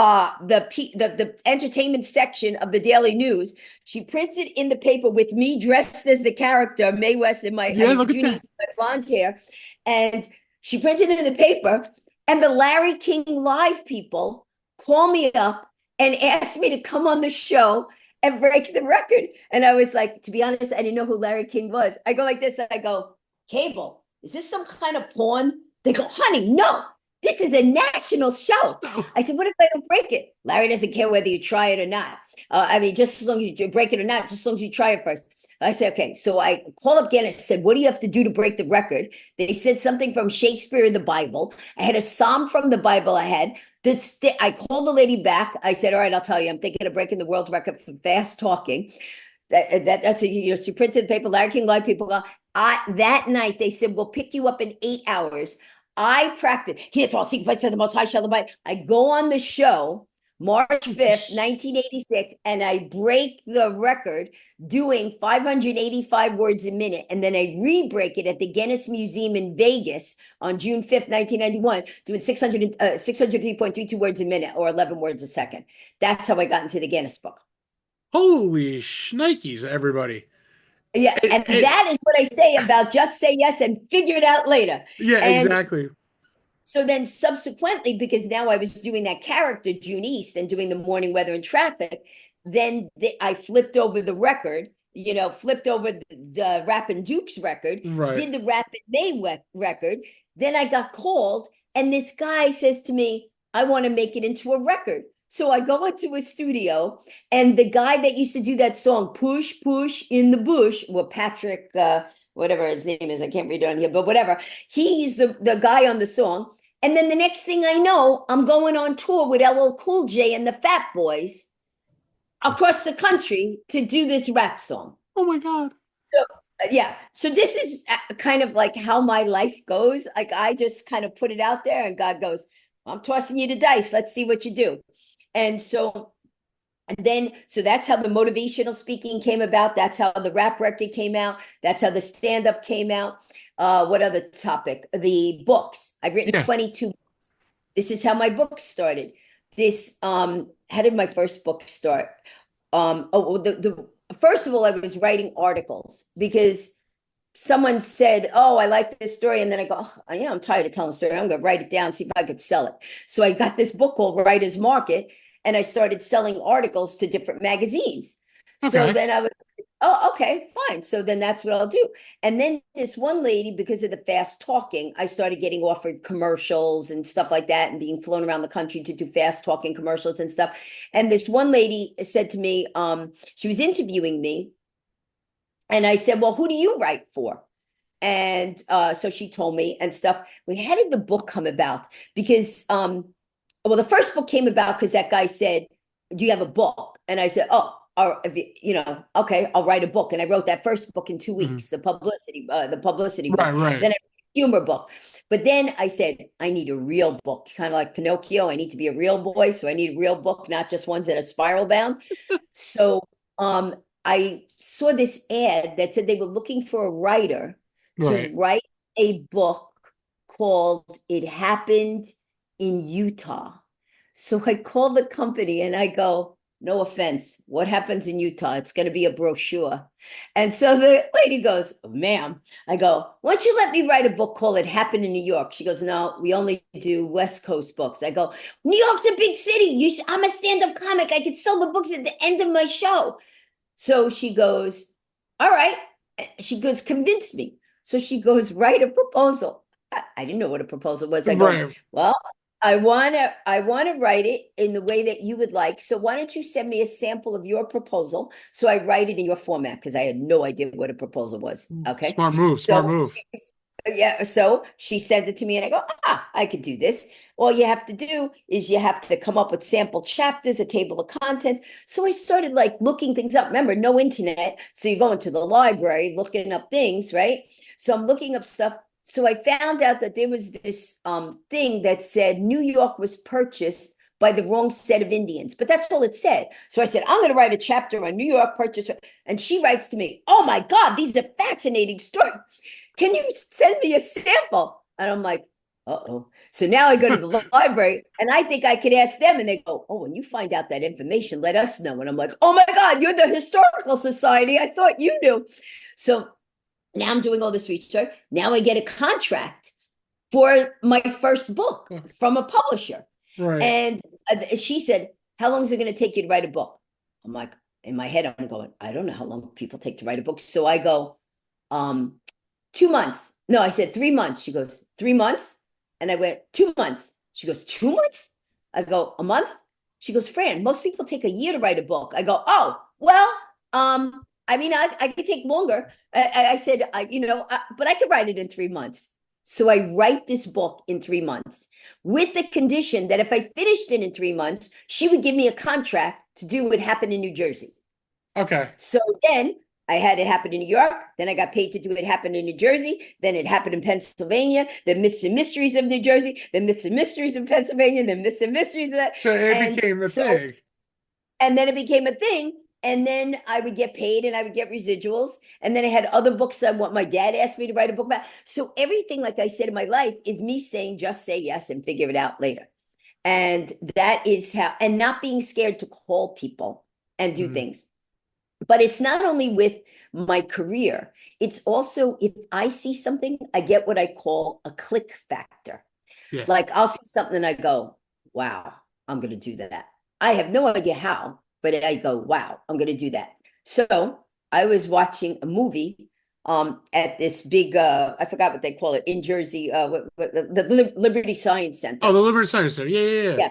the entertainment section of the Daily News. She prints it in the paper with me dressed as the character, Mae West, in Yeah, look at that. Guinees, my blonde hair. And she prints it in the paper. And the Larry King Live people call me up and ask me to come on the show and break the record. And I was like, to be honest, I didn't know who Larry King was. I go like this, and I go, Cable, is this some kind of porn? They go, honey, no, this is a national show. I said, what if I don't break it? Larry doesn't care whether you try it or not. I mean, just as long as you break it or not, just as long as you try it first. I said, okay. So I called up Guinness, said, what do you have to do to break the record? They said something from Shakespeare in the Bible. I had a psalm from the Bible I had. I called the lady back. I said, all right, I'll tell you, I'm thinking of breaking the world record for fast talking. That's she printed the paper. Larry King Live people go. That night they said, we'll pick you up in 8 hours. I practiced. Here for all secret places of the most high shall abide. I go on the show March 5th, 1986, and I break the record doing 585 words a minute. And then I re-break it at the Guinness Museum in Vegas on June 5th, 1991, doing 603.32 words a minute or 11 words a second. That's how I got into the Guinness book. Holy shnikes, everybody. Yeah, and that is what I say about just say yes and figure it out later. Yeah, And exactly. so then subsequently, because now I was doing that character, June East, and doing the morning weather and traffic, then I flipped over the record, flipped over the Rappin' Dukes record, Right. did the Rappin' May record. Then I got called, and this guy says to me, I want to make it into a record. So I go into a studio, and the guy that used to do that song, Push, Push in the Bush, well, Patrick, whatever his name is, I can't read it on here, but whatever. He's the guy on the song. And then the next thing I know, I'm going on tour with LL Cool J and the Fat Boys across the country to do this rap song. Oh my God. So, yeah. So this is kind of like how my life goes. Like I just kind of put it out there and God goes, I'm tossing you the dice. Let's see what you do. And so that's how the motivational speaking came about. That's how the rap record came out. That's how the stand-up came out. What other topic? The books. I've written 22 books. This is how my book started. How did my first book start? First of all, I was writing articles because someone said, oh, I like this story. And then I go, oh, I'm tired of telling the story. I'm going to write it down, see if I could sell it. So I got this book called Writer's Market, and I started selling articles to different magazines. Okay. So then I was, oh, okay, fine. So then that's what I'll do. And then this one lady, because of the fast talking, I started getting offered commercials and stuff like that and being flown around the country to do fast talking commercials and stuff. And this one lady said to me, she was interviewing me. And I said, well, who do you write for? And so she told me and stuff. How did the book come about? Because, the first book came about because that guy said, do you have a book? And I said, oh, okay, I'll write a book. And I wrote that first book in 2 weeks, the publicity book. Right. Then I wrote a humor book. But then I said, I need a real book, kind of like Pinocchio. I need to be a real boy. So I need a real book, not just ones that are spiral bound. So I saw this ad that said they were looking for a writer to write a book called It Happened in Utah. So I called the company and I go, no offense. What happens in Utah? It's going to be a brochure. And so the lady goes, oh, ma'am. I go, why don't you let me write a book called It Happened in New York? She goes, no, we only do West Coast books. I go, New York's a big city. I'm a stand-up comic. I could sell the books at the end of my show. So she goes, all right. She goes, convince me. So she goes, write a proposal. I didn't know what a proposal was. I go, Right. well, I wanna write it in the way that you would like. So why don't you send me a sample of your proposal? So I write it in your format because I had no idea what a proposal was. Okay. Smart move. Smart So move. yeah, so she sends it to me and I go, I could do this. All you have to do is you have to come up with sample chapters, a table of contents. So I started like looking things up. Remember, no internet. So you go into the library looking up things, right? So I'm looking up stuff. So I found out that there was this thing that said New York was purchased by the wrong set of Indians, but that's all it said. So I said, I'm going to write a chapter on New York purchase. And she writes to me, oh my God, these are fascinating stories. Can you send me a sample? And I'm like, uh-oh. So now I go to the library and I think I could ask them and they go, oh, when you find out that information, let us know. And I'm like, oh my God, you're the Historical Society. I thought you knew. So now I'm doing all this research. Now I get a contract for my first book from a publisher. Right. And she said, how long is it going to take you to write a book? I'm like, in my head, I'm going, I don't know how long people take to write a book. So I go, 2 months. No, I said 3 months. She goes, 3 months? And I went, 2 months. She goes, 2 months? I go, a month? She goes, Fran, most people take a year to write a book. I go, oh, well, I mean, I could take longer. I said, but I could write it in 3 months. So I write this book in 3 months with the condition that if I finished it in 3 months, she would give me a contract to do what happened in New Jersey. Okay. So then I had it happen in New York. Then I got paid to do it happen in New Jersey. Then it happened in Pennsylvania. The myths and mysteries of New Jersey. The myths and mysteries of Pennsylvania. The myths and mysteries of that. So it And became a so, thing. and then it became a thing. And then I would get paid and I would get residuals. And then I had other books that what my dad asked me to write a book about. So everything, like I said in my life, is me saying, just say yes and figure it out later. And that is how, and not being scared to call people and do things. But it's not only with my career, it's also if I see something, I get what I call a click factor. Yeah. Like I'll see something and I go, wow, I'm going to do that. I have no idea how, but I go, wow, I'm going to do that. So I was watching a movie at this big, I forgot what they call it, in Jersey, the Liberty Science Center. Oh, the Liberty Science Center. Yeah, yeah, yeah. Yeah.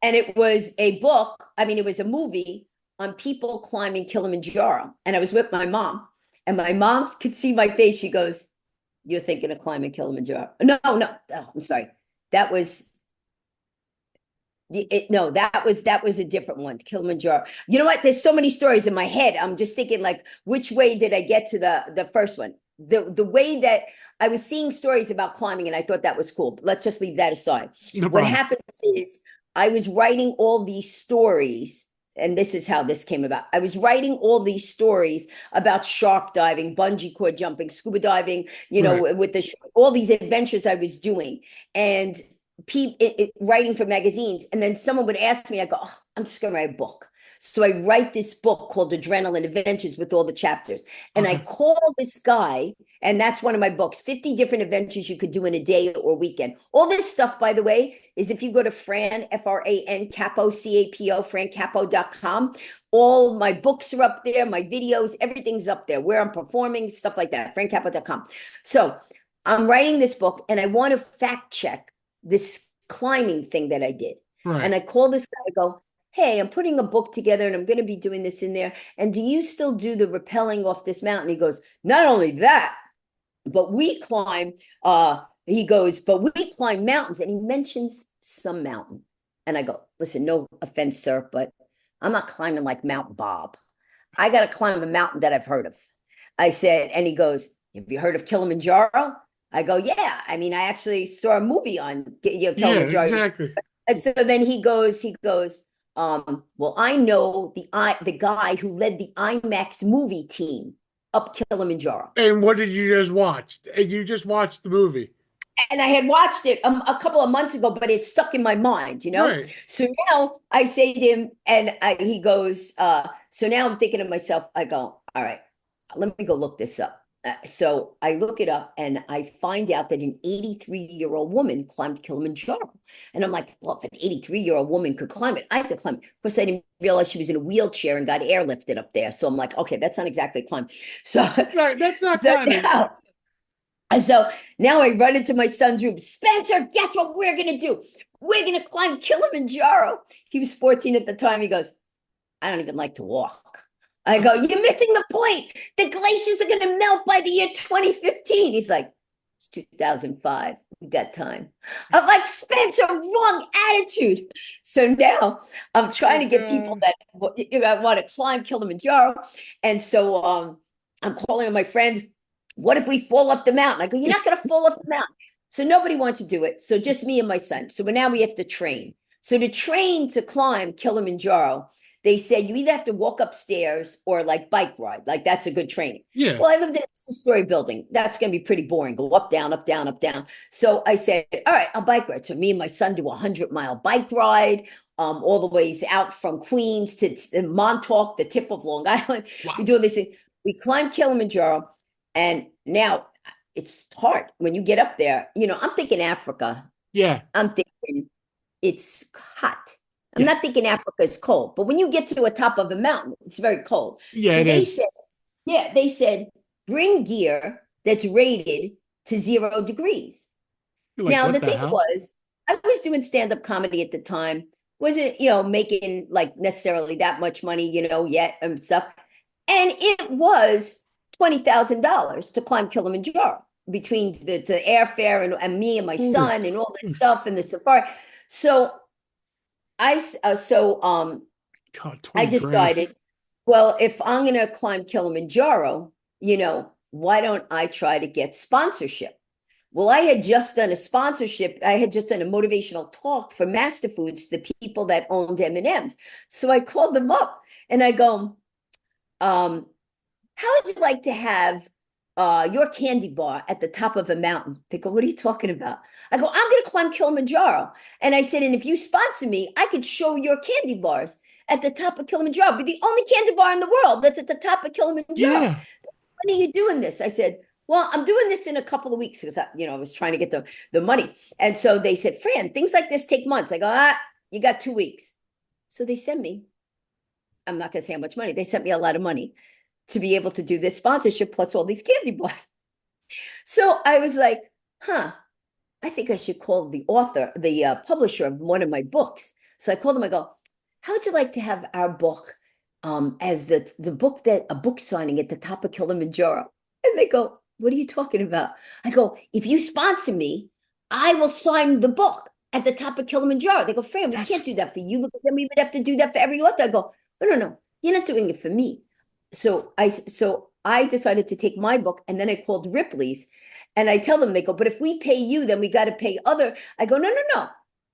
And it was a book. I mean, it was a movie on people climbing Kilimanjaro. And I was with my mom, and my mom could see my face. She goes, you're thinking of climbing Kilimanjaro. No, no, oh, I'm sorry. That was that was a different one, Kilimanjaro. You know what? There's so many stories in my head. I'm just thinking like, which way did I get to the first one? The way that I was seeing stories about climbing, and I thought that was cool. But let's just leave that aside. No What problem. happens is I was writing all these stories, and this is how this came about. I was writing all these stories about shark diving, bungee cord jumping, scuba diving, Right. with all these adventures I was doing, and writing for magazines. And then someone would ask me, I go, oh, I'm just going to write a book. So I write this book called Adrenaline Adventures with all the chapters. And I Okay. call this guy, and that's one of my books, 50 different adventures you could do in a day or weekend. All this stuff, by the way, is if you go to Fran, Fran Capo, Capo, francapo.com. All my books are up there, my videos, everything's up there, where I'm performing, stuff like that, francapo.com. So I'm writing this book and I want to fact check this climbing thing that I did. Right. And I call this guy, I go, hey, I'm putting a book together and I'm going to be doing this in there. And do you still do the rappelling off this mountain? He goes, not only that, but we climb, he goes, but we climb mountains. And he mentions some mountain. And I go, listen, no offense, sir, but I'm not climbing like Mount Bob. I got to climb a mountain that I've heard of. I said, and he goes, have you heard of Kilimanjaro? I go, yeah. I mean, I actually saw a movie on Yeah, Kilimanjaro. exactly. And so then he goes, well, I know the guy who led the IMAX movie team up Kilimanjaro. And what did you just watch? And you just watched the movie. and I had watched it a couple of months ago, but it stuck in my mind, you know? Right. So now I say to him, and he goes, so now I'm thinking to myself, I go, all right, let me go look this up. So I look it up and I find out that an 83-year-old woman climbed Kilimanjaro. And I'm like, well, if an 83-year-old woman could climb it, I could climb it. Of course, I didn't realize she was in a wheelchair and got airlifted up there. So I'm like, okay, that's not exactly climb. So, That's not so climbing. now and so now I run into my son's room. Spencer, guess what we're going to do? We're going to climb Kilimanjaro. He was 14 at the time. He goes, I don't even like to walk. I go, you're missing the point. The glaciers are going to melt by the year 2015. He's like, it's 2005. We got time. I'm like, Spencer, wrong attitude. So now I'm trying Oh to get people God. that want to climb Kilimanjaro. And so I'm calling on my friends. What if we fall off the mountain? I go, you're not going to fall off the mountain. So nobody wants to do it. So just me and my son. So now we have to train. So to train to climb Kilimanjaro, they said you either have to walk upstairs or like bike ride. Like that's a good training. Yeah. Well, I lived in a two-story building. That's going to be pretty boring. Go up, down, up, down, up, down. So I said, all right, I'll bike ride. So me and my son do a 100-mile bike ride, all the ways out from Queens to Montauk, the tip of Long Island. We Wow. do this thing. We climb Kilimanjaro. And now it's hard when you get up there. I'm thinking Africa. Yeah. I'm thinking it's hot. I'm Yeah. not thinking Africa is cold, but when you get to a top of a mountain, it's very cold. Yeah, So it is. they said, bring gear that's rated to 0 degrees. You're like, Now, what the the thing hell? was, I was doing stand-up comedy at the time, wasn't, making like necessarily that much money, yet and stuff. And it was $20,000 to climb Kilimanjaro between the airfare and me and my Ooh. son and all this stuff and the safari. So I so God, I 20 grand. decided, well, if I'm going to climb Kilimanjaro, why don't I try to get sponsorship? Well, I had just done a sponsorship. I had just done a motivational talk for Master Foods, the people that owned M&Ms. So I called them up and I go, how would you like to have your candy bar at the top of a mountain? They go, what are you talking about? I go, I'm going to climb Kilimanjaro. And I said, and if you sponsor me, I could show your candy bars at the top of Kilimanjaro. Be the only candy bar in the world that's at the top of Kilimanjaro. Yeah. When are you doing this? I said, well, I'm doing this in a couple of weeks because I was trying to get the money. And so they said, Fran, things like this take months. I go, you got 2 weeks. So they sent me, I'm not going to say how much money. They sent me a lot of money to be able to do this sponsorship plus all these candy bars. So I was like, I think I should call the author, the publisher of one of my books. So I called him, I go, how would you like to have our book as the book that a book signing at the top of Kilimanjaro? And they go, what are you talking about? I go, if you sponsor me, I will sign the book at the top of Kilimanjaro. They go, Fran, we That's can't do that for you because then we would have to do that for every author. I go, no, you're not doing it for me. So I decided to take my book and then I called Ripley's and I tell them, they go, but if we pay you, then we got to pay other. I go, no.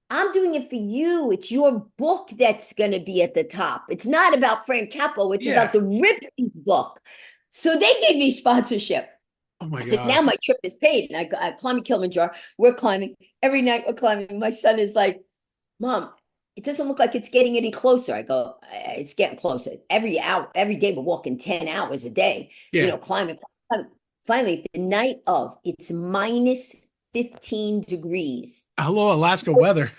I'm doing it for you. It's your book that's going to be at the top. It's not about Fran Capo. It's yeah. about the Ripley's book. So they gave me sponsorship. Oh my So now God. my trip is paid and I climb Kilimanjaro. We're climbing. Every night we're climbing. My son is like, Mom, it doesn't look like it's getting any closer. I go, it's getting closer. Every hour, every day we're walking 10 hours a day, Yeah. climbing. Finally, the night of, it's minus 15 degrees. Hello, Alaska weather.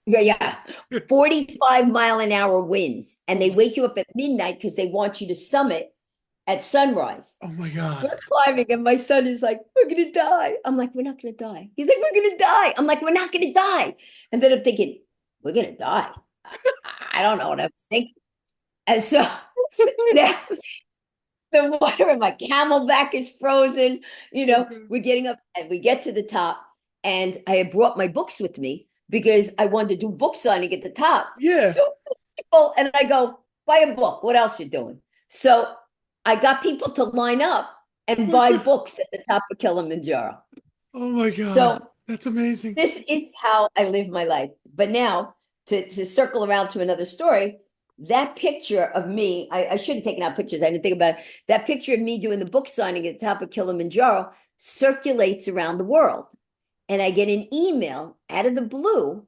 Yeah. 45-mile-an-hour winds. And they wake you up at midnight because they want you to summit at sunrise. Oh my God. We're climbing, and my son is like, we're going to die. I'm like, we're not going to die. He's like, we're going to die. I'm like, we're not going to die. And then I'm thinking, we're going to die. I don't know what I was thinking. And so now the water in my camelback is frozen. We're getting up and we get to the top. And I had brought my books with me because I wanted to do book signing at the top. Yeah. So people, and I go, buy a book. What else you doing? So I got people to line up and buy books at the top of Kilimanjaro. Oh my God. So That's amazing. this is how I live my life. But now to circle around to another story, that picture of me, I should have taken out pictures. I didn't think about it. That picture of me doing the book signing at the top of Kilimanjaro circulates around the world. and I get an email out of the blue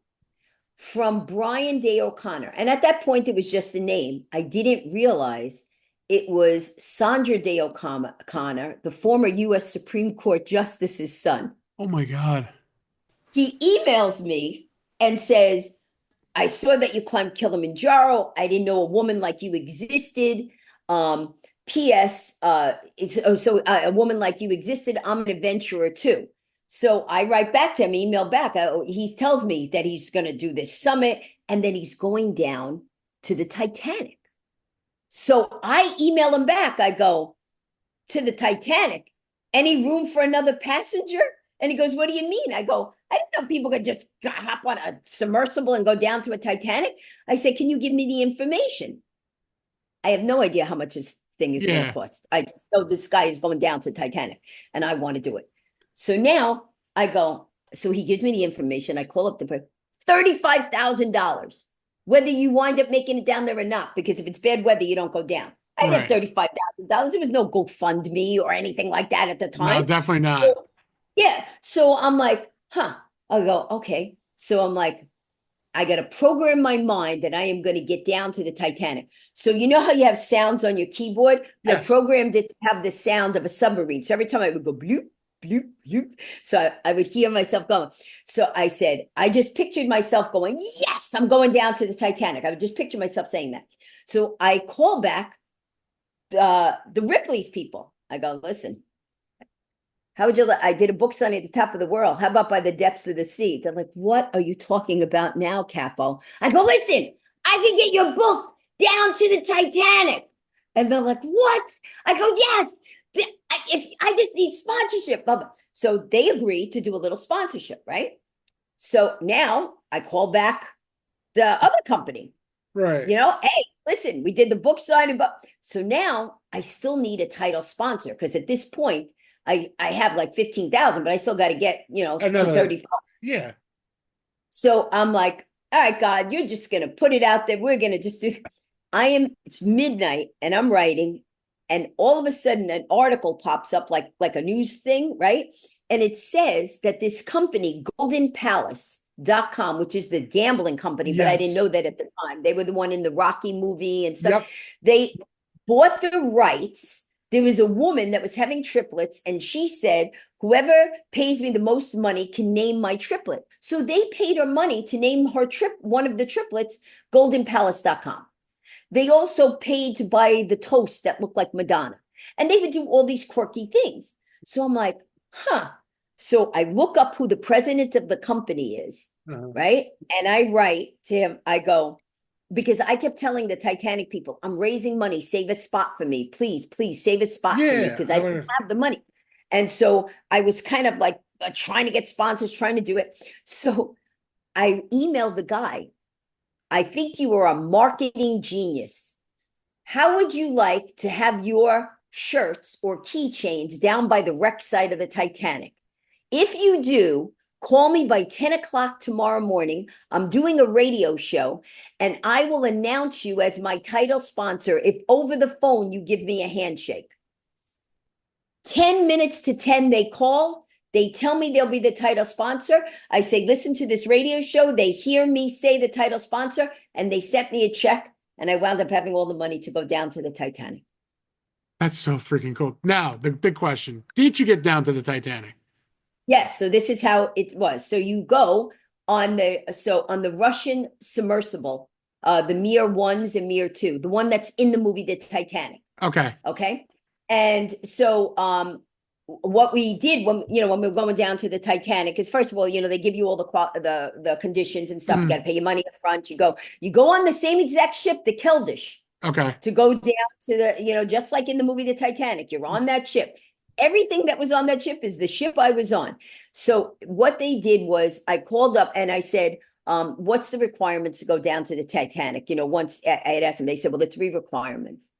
from Brian Day O'Connor. And at that point, it was just a name. I didn't realize it was Sandra Day O'Connor, the former U.S. Supreme Court Justice's son. Oh my God. He emails me and says, I saw that you climbed Kilimanjaro. I didn't know a woman like you existed. P.S. A woman like you existed. I'm an adventurer too. So I write back to him, email back. He tells me that he's going to do this summit and then he's going down to the Titanic. So I email him back. I go, to the Titanic? Any room for another passenger? And he goes, what do you mean? I go, I didn't know people could just hop on a submersible and go down to a Titanic. I said, can you give me the information? I have no idea how much this thing is going to cost. I just know this guy is going down to Titanic and I want to do it. So now I go, so he gives me the information. I call up the person, $35,000, whether you wind up making it down there or not, because if it's bad weather, you don't go down. I had $35,000. There was no GoFundMe or anything like that at the time. No, definitely not. So, yeah. So I'm like, I go, okay. So I'm like, I got to program my mind that I am going to get down to the Titanic. So you know how you have sounds on your keyboard? Yes. I programmed it to have the sound of a submarine. So every time I would go bloop, bloop, bloop. So I would hear myself going. So I said, I just pictured myself going, yes, I'm going down to the Titanic. I would just picture myself saying that. So I call back the Ripley's people. I go, listen, how would you I did a book signing at the top of the world. How about by the depths of the sea? They're like, what are you talking about now, Capo? I go, listen, I can get your book down to the Titanic. And they're like, what? I go, yes. If I just need sponsorship. So they agree to do a little sponsorship, right? So now I call back the other company. Right. Hey, listen, we did the book signing, but so now I still need a title sponsor because at this point I have like 15,000, but I still got to get, to 35. Yeah. So I'm like, all right, God, you're just going to put it out there. We're going to just do, it's midnight and I'm writing and all of a sudden an article pops up like a news thing, right? And it says that this company, GoldenPalace.com, which is the gambling company, but I didn't know that at the time. They were the one in the Rocky movie and stuff. Yep. They bought the rights. There was a woman that was having triplets, and she said, whoever pays me the most money can name my triplet. So they paid her money to name her one of the triplets, GoldenPalace.com. They also paid to buy the toast that looked like Madonna. And they would do all these quirky things. So I'm like, So I look up who the president of the company is, right? And I write to him, I go, because I kept telling the Titanic people, I'm raising money, save a spot for me. Please, please save a spot for me because I don't have the money. And so I was kind of like trying to get sponsors, trying to do it. So I emailed the guy. I think you are a marketing genius. How would you like to have your shirts or keychains down by the wreck site of the Titanic? If you do, call me by 10 o'clock tomorrow morning. I'm doing a radio show and I will announce you as my title sponsor if over the phone you give me a handshake. 10 minutes to 10, they call. They tell me they'll be the title sponsor. I say, listen to this radio show. They hear me say the title sponsor and they sent me a check and I wound up having all the money to go down to the Titanic. That's so freaking cool. Now, the big question, did you get down to the Titanic? Yes. So this is how it was. So you go on the Russian submersible, the Mir 1s and Mir 2, the one that's in the movie, the Titanic. Okay. Okay. And so what we did when we were going down to the Titanic is, first of all, they give you all the conditions and stuff. You got to pay your money up front. You go on the same exact ship, the Keldysh. Okay. To go down to the, just like in the movie, the Titanic, you're on that ship. Everything that was on that ship is the ship I was on. So what they did was I called up and I said, what's the requirements to go down to the Titanic? Once I had asked them, they said, well, the 3 requirements.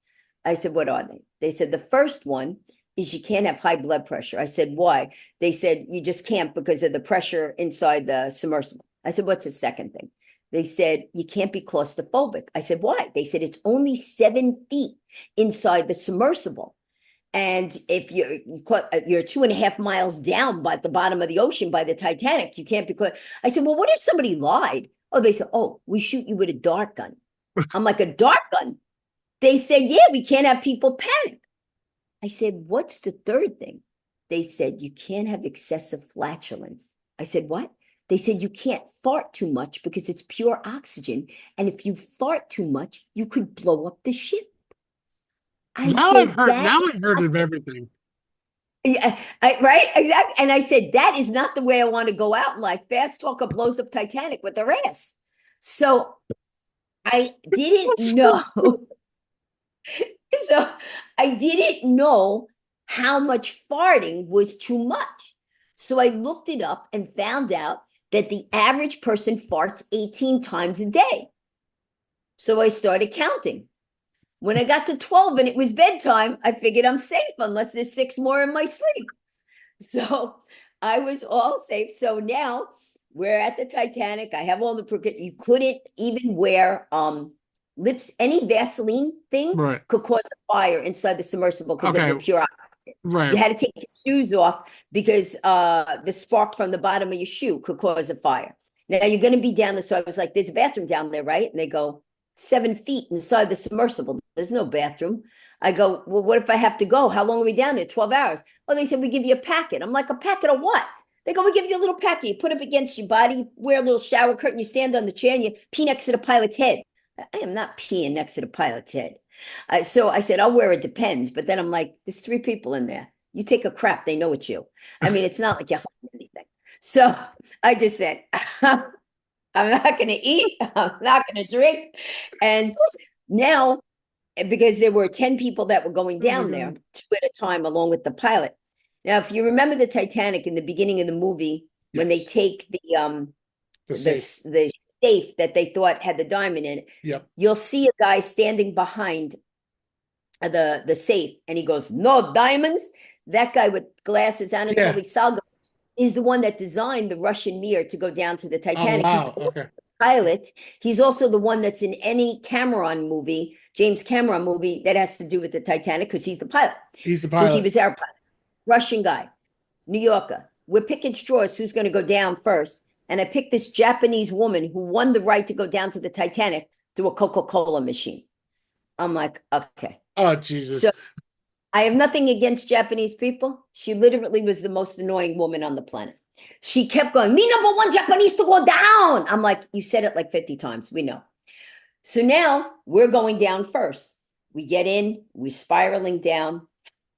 I said, what are they? They said, the first one is you can't have high blood pressure. I said, why? They said, you just can't because of the pressure inside the submersible. I said, what's the second thing? They said, you can't be claustrophobic. I said, why? They said, it's only 7 feet inside the submersible. And if you're 2.5 miles down by the bottom of the ocean by the Titanic, you can't be caught. I said, well, what if somebody lied? Oh, they said, oh, we shoot you with a dart gun. I'm like, a dart gun? They said, yeah, we can't have people panic. I said, what's the third thing? They said, you can't have excessive flatulence. I said, what? They said, you can't fart too much because it's pure oxygen. And if you fart too much, you could blow up the ship. I said, Now I've heard of everything. yeah, right, exactly. And I said, that is not the way I want to go out in life. Fast talker blows up Titanic with their ass. So I didn't know. So I didn't know how much farting was too much. So I looked it up and found out that the average person farts 18 times a day. So I started counting. When I got to 12 and it was bedtime, I figured I'm safe unless there's 6 more in my sleep. So I was all safe. So now we're at the Titanic. I have all the you couldn't even wear lips, any Vaseline thing Right. could cause a fire inside the submersible because of Okay. the pure oxygen. You Right. had to take your shoes off because the spark from the bottom of your shoe could cause a fire. Now you're going to be down there. So I was like, there's a bathroom down there, right? And they go, 7 feet inside the submersible. There's no bathroom. I go, well, what if I have to go? How long are we down there? 12 hours. Oh, they said, we give you a packet. I'm like, a packet of what? They go, we give you a little packet. You put it up against your body, wear a little shower curtain, you stand on the chair, and you pee next to the pilot's head. I am not peeing next to the pilot's head. So I said, I'll wear it, depends. But then I'm like, there's 3 people in there. You take a crap, they know it's you. I mean, it's not like you're hiding anything. So I just said, I'm not going to eat. I'm not going to drink. And now, because there were 10 people that were going Oh my down there, God. 2 at a time, along with the pilot. Now, if you remember the Titanic in the beginning of the movie, when they Yes. take The safe. the safe that they thought had the diamond in it, Yep. you'll see a guy standing behind the safe, and he goes, "No diamonds." That guy with glasses, Yeah. Anatoly Salgo, is the one that designed the Russian mirror to go down to the Oh Titanic. He's wow. also Okay. the pilot. He's also the one that's in any Cameron movie, James Cameron movie that has to do with the Titanic because he's the pilot. He's the So he pilot. was our pilot. Russian guy, New Yorker. We're picking straws who's going to go down first. And I picked this Japanese woman who won the right to go down to the Titanic through a Coca-Cola machine. I'm like, okay. Oh So Jesus. I have nothing against Japanese people. She literally was the most annoying woman on the planet. She kept going, me number one Japanese to go down. I'm like, you said it like 50 times. We know. So now we're going down first. We get in, we're spiraling down,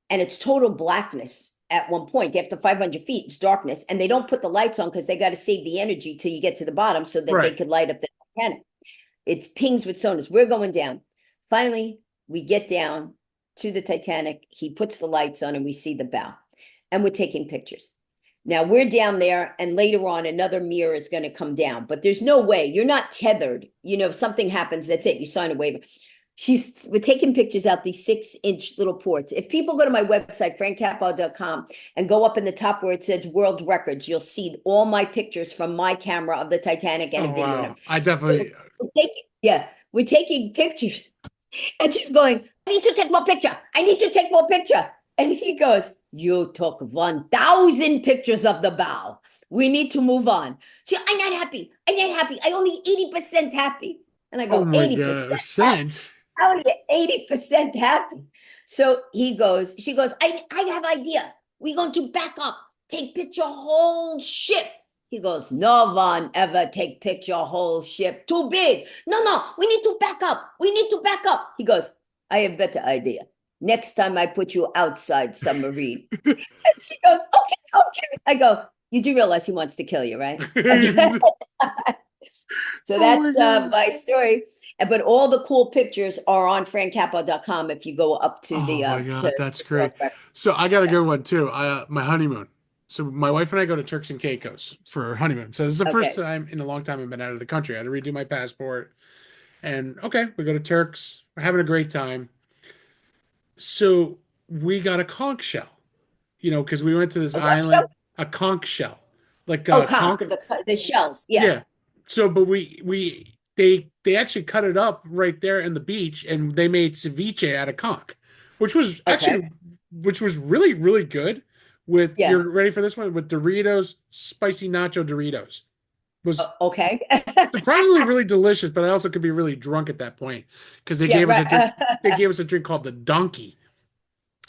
and it's total blackness at one point. After 500 feet, it's darkness, and they don't put the lights on because they got to save the energy till you get to the bottom so that they Right. could light up the Titanic. It's pings with sonars. We're going down. Finally, we get down to the Titanic. He puts the lights on and we see the bow. And we're taking pictures. Now we're down there, and later on, another mirror is going to come down, but there's no way. You're not tethered. You know, if something happens, that's it. You sign a waiver. We're taking pictures out these 6-inch little ports. If people go to my website, francapo.com, and go up in the top where it says world records, you'll see all my pictures from my camera of the Titanic and a Oh video. wow. I So definitely. we're taking pictures. And she's going, I need to take more picture. I need to take more picture. And he goes, you took 1,000 pictures of the bow. We need to move on. I'm not happy. I'm not happy. I only 80% happy. And I Oh go, my God. A 80% happy? scent. How are you 80% happy? So she goes, I have idea. We're going to back up, take picture whole ship. He goes, no one ever take picture whole ship. Too big. No, we need to back up. We need to back up. He goes, I have better idea. Next time I put you outside submarine. And she goes, okay. I go, you do realize he wants to kill you, right? Okay. So Oh that's my God. my story. But all the cool pictures are on francapo.com if you go up to Oh the my God, that's the world great. record. So I got a Yeah. good one too. My honeymoon. So my wife and I go to Turks and Caicos for honeymoon. So this is the first Okay. time in a long time I've been out of the country. I had to redo my passport. And okay, we go to Turks. We're having a great time. So we got a conch shell, because we went to this A what show? island, a conch shell, like Oh, a conch. the shells. Yeah. Yeah. So, but they actually cut it up right there in the beach, and they made ceviche out of conch, which was Okay. actually which was really, really good with, Yeah. you're ready for this one? With Doritos, spicy nacho Doritos. Was Okay. surprisingly really delicious, but I also could be really drunk at that point because Yeah, right. they gave us a drink called the Donkey.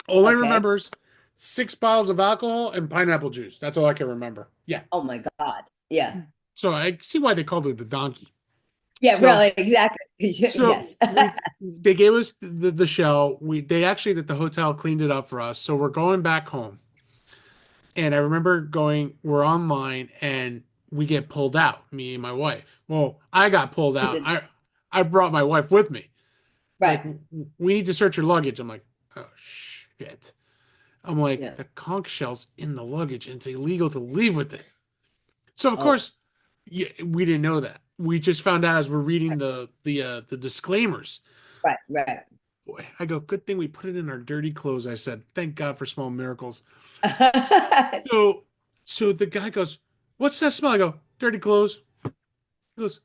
All I Okay. remember is 6 bottles of alcohol and pineapple juice. That's all I can remember. Yeah. Oh my God. Yeah. So I see why they called it the Donkey. Yeah, So really, exactly. so Yes. we they gave us the show. They actually at the hotel cleaned it up for us. So we're going back home. And I remember we're online and we get pulled out, me and my wife. Well, I got pulled Was out. it I brought my wife with me. They're like, right? we need to search your luggage. I'm like, oh shit. I'm like, Yeah. the conch shell's in the luggage and it's illegal to leave with it. So of Oh, course, yeah, we didn't know that. We just found out as we're reading right, the disclaimers. right, right. Boy, I go, good thing we put it in our dirty clothes. I said, thank God for small miracles. So so the guy goes, what's that smell? I go, dirty clothes. He goes,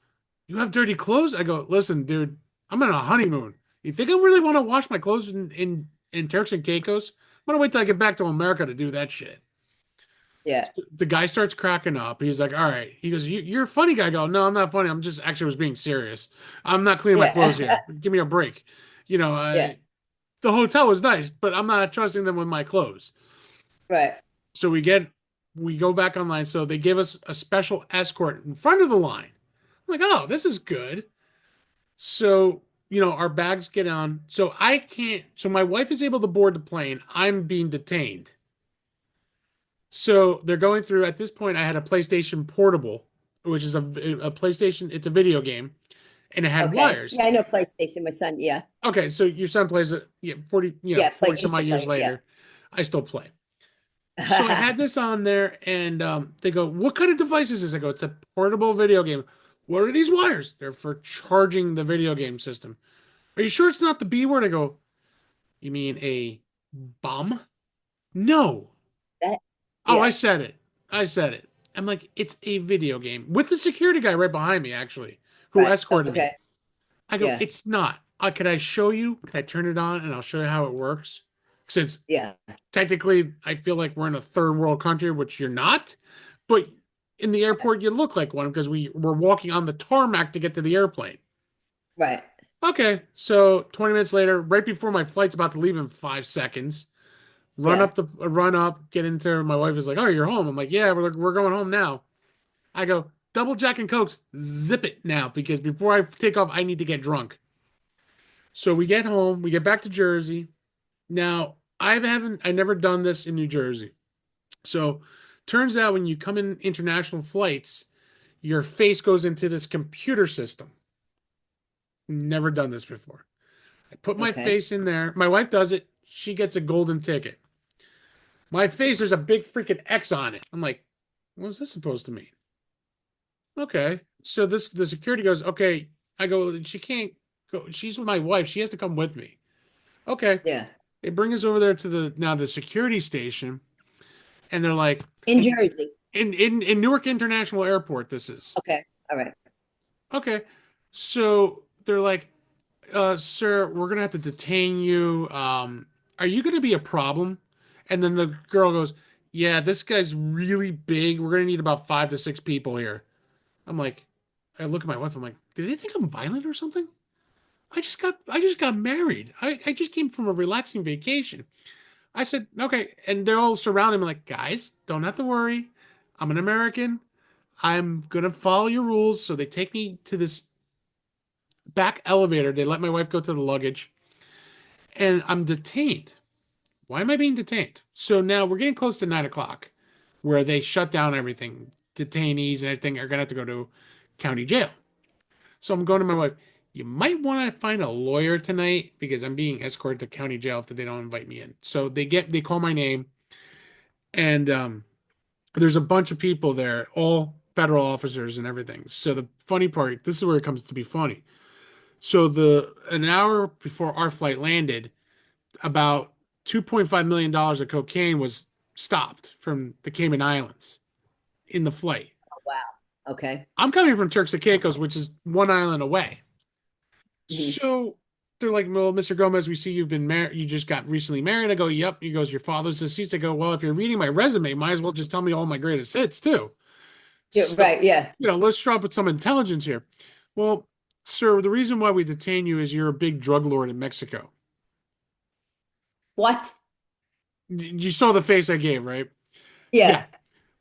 you have dirty clothes? I go, listen, dude, I'm on a honeymoon. You think I really want to wash my clothes in Turks and Caicos? I'm gonna wait till I get back to America to do that shit. Yeah, The guy starts cracking up. He's like, all right. He goes, you're a funny guy. I go, no, I'm not funny. I'm just actually was being serious. I'm not cleaning my clothes yeah, here. Give me a break. You know, yeah, the hotel was nice, but I'm not trusting them with my clothes. right. So we go back online. So they give us a special escort in front of the line. I'm like, oh, this is good. So, our bags get on. So I can't, so my wife is able to board the plane. I'm being detained. So they're going through, at this point, I had a PlayStation Portable, which is a PlayStation, it's a video game, and it had Okay. wires. Yeah, I know PlayStation. My son. Yeah, Okay, so your son plays it, yeah, 40, yeah. Play 40 some used to odd years play it. later. I still play. So I had this on there, and they go, "What kind of device is this?" I go, "It's a portable video game." What are these wires? They're for charging the video game system. Are you sure it's not the B word? I go, "You mean a bomb?" No. That. Oh, I Yeah. said it. I said it. I'm like, it's a video game with the security guy right behind me, actually, who Right. escorted me. Okay. I go, Yeah. it's not. Can I show you? Can I turn it on and I'll show you how it works? Since Yeah. technically, I feel like we're in a third world country, which you're not. But in the airport, you look like one because we were walking on the tarmac to get to the airplane. Right. Okay, so 20 minutes later, right before my flight's about to leave in 5 seconds, Yeah. run up, get into my wife is like, "Oh, you're home." I'm like, "Yeah, we're going home now." I go, "Double Jack and Cokes, zip it now because before I take off, I need to get drunk." So we get home, we get back to Jersey. Now, I never done this in New Jersey. So turns out when you come in international flights, your face goes into this computer system. Never done this before. I put my Okay. face in there. My wife does it. She gets a golden ticket. My face, there's a big freaking X on it. I'm like, what's this supposed to mean? Okay. So the security goes, okay. I go, she can't go. She's with my wife. She has to come with me. Okay. Yeah. They bring us over there to the security station, and they're like, In Jersey. in Newark International Airport, this is. Okay. All right. Okay. So they're like, sir, we're gonna have to detain you. Are you gonna be a problem? And then the girl goes, yeah, this guy's really big. We're gonna need about 5 to 6 people here. I'm like, I look at my wife. I'm like, did they think I'm violent or something? I just got married. I just came from a relaxing vacation. I said, okay. And they're all surrounding me like, guys, don't have to worry. I'm an American. I'm gonna follow your rules. So they take me to this back elevator. They let my wife go to the luggage, and I'm detained. Why am I being detained? So now we're getting close to 9 o'clock, where they shut down everything. Detainees and everything are gonna have to go to county jail. So I'm going to my wife. You might want to find a lawyer tonight because I'm being escorted to county jail if they don't invite me in. So they call my name, and there's a bunch of people there, all federal officers and everything. So the funny part, this is where it comes to be funny. So the an hour before our flight landed, about $2.5 million of cocaine was stopped from the Cayman Islands in the flight. Oh, wow. Okay. I'm coming from Turks and Caicos, which is one island away. Mhm. So they're like, well, Mr. Gomez, we see you've been married. You just got recently married. I go, yep. He goes, your father's deceased. I go, well, if you're reading my resume, might as well just tell me all my greatest hits too. Yeah, So, right. Yeah. let's drop with some intelligence here. Well, sir, the reason why we detain you is you're a big drug lord in Mexico. What? You saw the face I gave, right? Yeah. Yeah.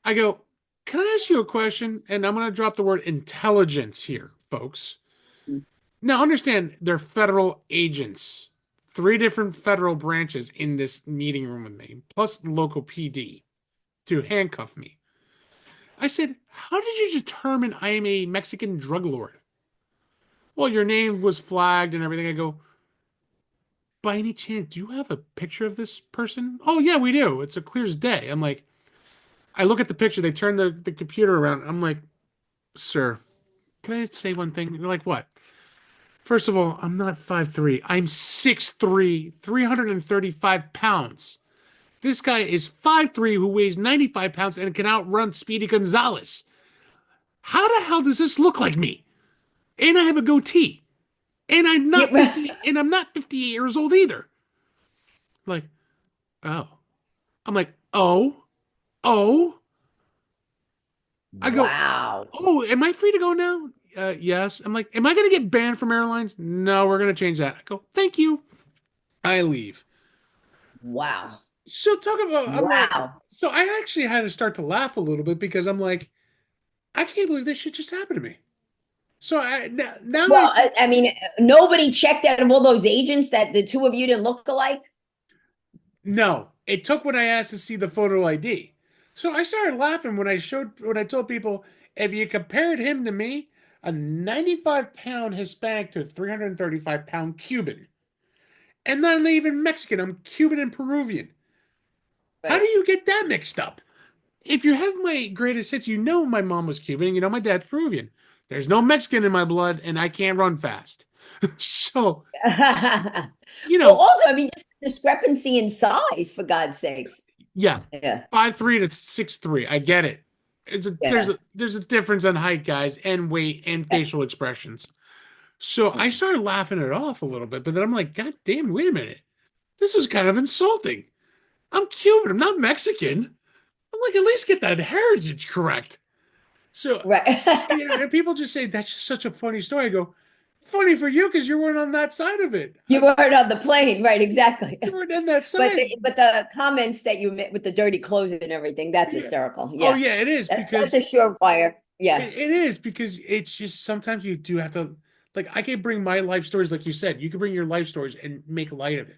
I go, can I ask you a question? And I'm going to drop the word intelligence here, folks. Now, understand they're federal agents. Three different federal branches in this meeting room with me, plus local PD to handcuff me. I said, how did you determine I am a Mexican drug lord? Well, your name was flagged and everything. I go, by any chance, do you have a picture of this person? Oh, yeah, we do. It's a clear as day. I'm like, I look at the picture. They turn the computer around. I'm like, sir, can I say one thing? You're like, what? First of all, I'm not 5'3". I'm 6'3", 335 pounds. This guy is 5'3", who weighs 95 pounds and can outrun Speedy Gonzalez. How the hell does this look like me? And I have a goatee. And I'm not Yeah. 50, and I'm not 58 years old either. Like, oh. I'm like, oh, oh. I go, Wow. oh, am I free to go now? Yes. I'm like, am I going to get banned from airlines? No, we're going to change that. I go, thank you. I leave. Wow. So talk about, I'm like, Wow. so I actually had to start to laugh a little bit because I'm like, I can't believe this shit just happened to me. So now Well, I mean, nobody checked out of all those agents that the two of you didn't look alike. no, it took when I asked to see the photo ID. So I started laughing when I told people if you compared him to me, a 95-pound Hispanic to a 335-pound Cuban, and not even Mexican, I'm Cuban and Peruvian. How do Right. you get that mixed up? If you have my greatest hits, you know my mom was Cuban and you know my dad's Peruvian. There's no Mexican in my blood, and I can't run fast. So, you Well, know, also, I mean, just discrepancy in size, for God's sakes. yeah, Yeah. 5'3" to 6'3". I get it. Yeah. There's a difference in height, guys, and weight and Yeah. facial expressions. So I started laughing it off a little bit, but then I'm like, God damn, wait a minute. This is kind of insulting. I'm Cuban. I'm not Mexican. I'm like, at least get that heritage correct. So, Right. and people just say that's just such a funny story. I go, funny for you because you weren't on that side of it. You weren't on the plane, right? Exactly. You weren't on that But side. the comments that you made with the dirty clothes and everything, that's Yeah. hysterical. Oh Yeah. yeah, it is That's because a surefire. Yeah. it is because it's just sometimes you do have to like I can bring my life stories like you said. You can bring your life stories and make light of it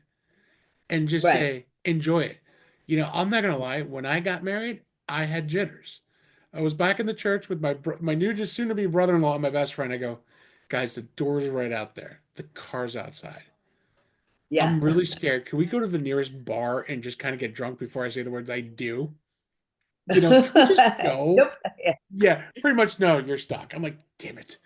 and just Right. say enjoy it. I'm not gonna lie. When I got married, I had jitters. I was back in the church with my new just soon to be brother-in-law and my best friend. I go, guys, the door's right out there. The car's outside. Yeah. I'm really scared. Can we go to the nearest bar and just kind of get drunk before I say the words I do? Can we just go? Nope. Yeah. Yeah, pretty much no, you're stuck. I'm like, damn it.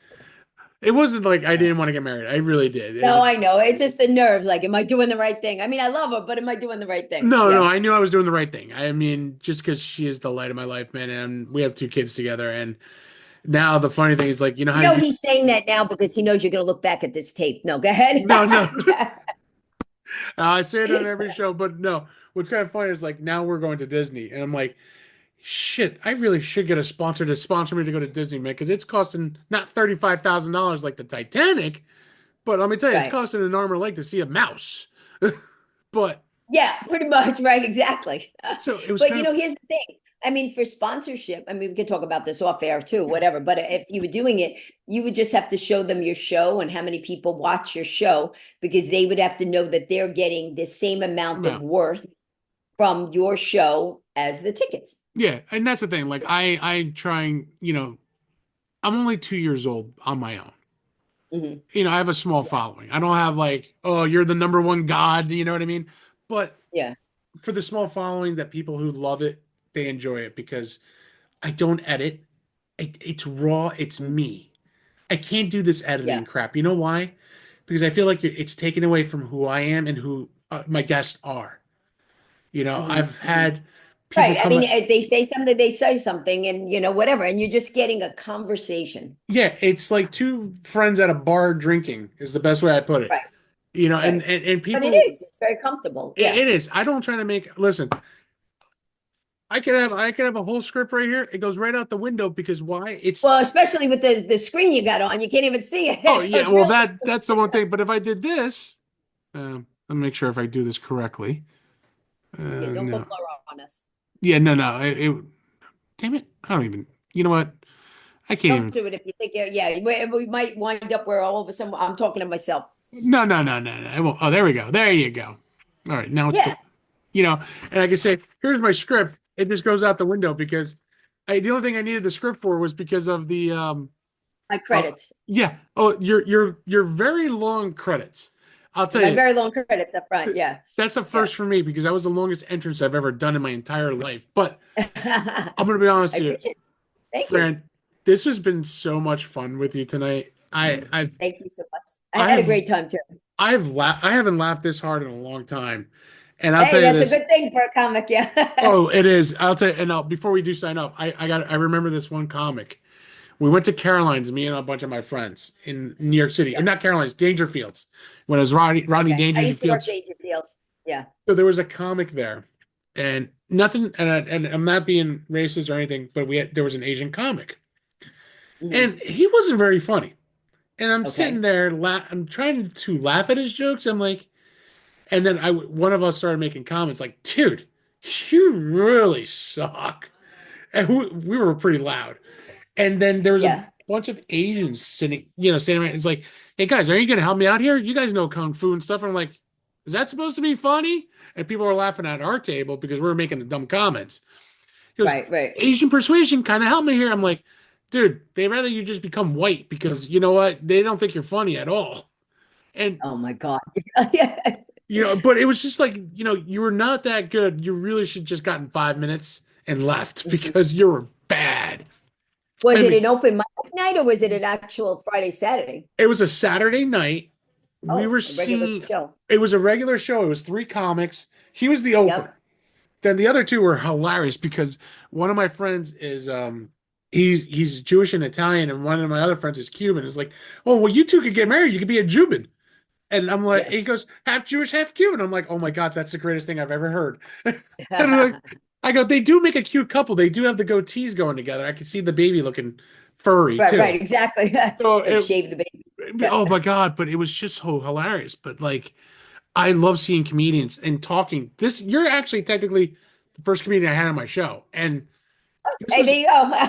It wasn't like I didn't want to get married. I really did. No, I know. It's just the nerves. Like, am I doing the right thing? I mean, I love her, but am I doing the right thing? No, no, Yeah. I knew I was doing the right thing. I mean, just because she is the light of my life, man, and we have two kids together. And now the funny thing is, like, you know You how know, you, he's saying that now because he knows you're going to look back at this tape. No, go ahead. no, no, I say it on every show, but no. What's kind of funny is like now we're going to Disney, and I'm like, shit, I really should get a sponsor to sponsor me to go to Disney, man, because it's costing not $35,000 like the Titanic, but let me tell you, it's Right. costing an arm and a leg to see a mouse. But Yeah, pretty much. Right. Exactly. so it was But, kind of here's the thing. I mean, for sponsorship, I mean, we can talk about this off air too, yeah, whatever. But if you were doing it, you would just have to show them your show and how many people watch your show because they would have to know that they're getting the same amount of no, worth from your show as the tickets. yeah, and that's the thing. Like I'm trying, I'm only 2 years old on my own. Hmm. I have a small following. I don't have like, oh, you're the number one god. You know what I mean? But Yeah. for the small following that people who love it, they enjoy it because I don't edit. It's raw. It's Mhm. me. I can't do this Yeah. editing crap. You know why? Because I feel like it's taken away from who I am and who my guests are. Hmm. I've Hmm. had people Right. I come. mean, they say something, and whatever, and you're just getting a conversation. Yeah, it's like two friends at a bar drinking is the best way I put it. Right. You know, Right. and But it people, is. It's very comfortable. Yeah. it is. I don't try to make, listen, I could have a whole script right here. It goes right out the window because why? It's Well, especially with the screen you got on, you can't even see it. oh So yeah, it's well really that's the one thing. But if I did this, let me make sure if I do this correctly. yeah. Don't go No, far on us. yeah, no. Damn it, I don't even. You know what? I can't Don't even. do it if you think, yeah, we might wind up where all of a sudden I'm talking to myself. No. I won't. Oh, there we go. There you go. All right, now it's the. Yeah, You know, and I can say, here's my script. It just goes out the window because the only thing I needed the script for was because of the my oh credits, yeah. Oh, your very long credits. I'll tell my you, very long credits up front. Yeah, that's a yeah. first for me because that was the longest entrance I've ever done in my entire life. But I I'm gonna be honest with you, appreciate it. Thank you. Fran, this has been so much fun with you tonight. Thank you so much. I had a I've great time too. I haven't laughed this hard in a long time. And I'll Hey, tell you that's a this. good thing for a comic. Yeah. Oh, it is. I'll tell you, and before we do sign up, I remember this one comic. We went to Caroline's, me and a bunch of my friends in New York City, or Yeah. not Caroline's, Dangerfields, when it was Rodney Okay. I used to work Dangerfields. Danger Fields. Yeah. So there was a comic there, and nothing, and I'm not being racist or anything, but there was an Asian comic, Mhm. and he wasn't very funny. And I'm sitting Okay. there, I'm trying to laugh at his jokes. I'm like, and then one of us started making comments like, "Dude, you really suck," and we were pretty loud. And then there was a Yeah. bunch of Asians standing around. It's like, "Hey guys, are you gonna help me out here? You guys know kung fu and stuff." And I'm like, "Is that supposed to be funny?" And people were laughing at our table because we were making the dumb comments. He goes, Right. Right. "Asian persuasion kind of helped me here." I'm like, "Dude, they rather you just become white because you know what? They don't think you're funny at all." And Oh my God. Yeah. but it was just like, you were not that good. You really should just gotten 5 minutes and left Mhm. because you were bad. Was I it mean, an open mic night or was it an actual Friday, Saturday? it was a Saturday night. We Oh, were a regular seeing, show. it was a regular show. It was three comics. He was the Yep. opener. Then the other two were hilarious because one of my friends is he's Jewish and Italian, and one of my other friends is Cuban. It's like, oh well, you two could get married. You could be a Jubin. And I'm like, Yeah. he goes, half Jewish, half Cuban. I'm like, oh my God, that's the greatest thing I've ever heard. And I'm like, I go, they do make a cute couple. They do have the goatees going together. I can see the baby looking furry Right, too. right, exactly. So They shave the baby. Yeah. oh my God, but it was just so hilarious. But like, I love seeing comedians and talking. You're actually technically the first comedian I had on my show. And this Hey, was, there you go.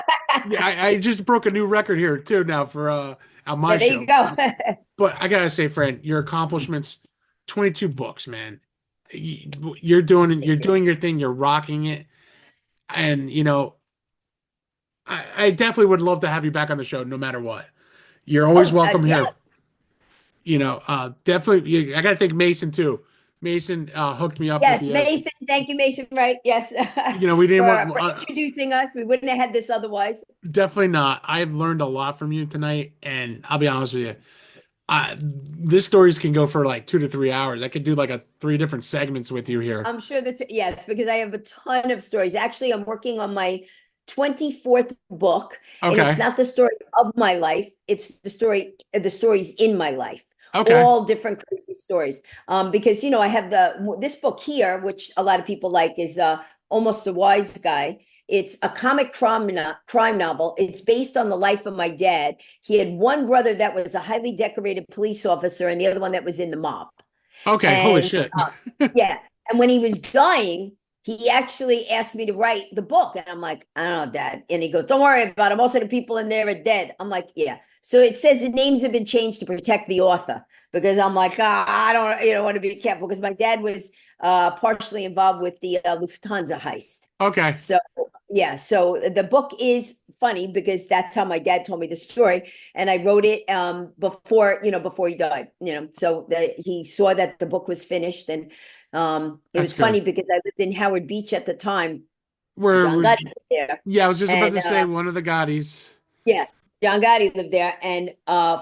yeah, I just broke a new record here too now for on Yeah, my there you show. go. But I gotta say, Fran, your accomplishments, 22 books, man. You're Thank you. doing your thing, you're rocking it. And I definitely would love to have you back on the show no matter what. You're always Oh, welcome yeah. here. Definitely I gotta thank Mason too. Mason hooked me up with Yes, the Mason. Thank you, Mason. Right. Yes. we didn't want For introducing us. We wouldn't have had this otherwise. definitely not. I've learned a lot from you tonight, and I'll be honest with you. This stories can go for like 2 to 3 hours. I could do like three different segments with you here. I'm sure that's yes, because I have a ton of stories. Actually, I'm working on my 24th book, and it's Okay. not the story of my life, it's the stories in my life. Okay. All different crazy stories. Because I have this book here, which a lot of people like, is Almost a Wise Guy. It's a comic crime novel. It's based on the life of my dad. He had one brother that was a highly decorated police officer, and the other one that was in the mob. Okay. Holy And shit. yeah, and when he was dying, he actually asked me to write the book. And I'm like, I don't know, Dad. And he goes, don't worry about it. Most of the people in there are dead. I'm like, yeah. So it says the names have been changed to protect the author because I'm like, I don't, want to be careful because my dad was partially involved with the Lufthansa heist. Okay. So yeah, so the book is funny because that's how my dad told me the story, and I wrote it before he died. So he saw that the book was finished, and it That's was funny good. because I lived in Howard Beach at the time. Where John was, Gotti lived there, yeah, I was just about and to say one of the Gaudis. yeah, John Gotti lived there, and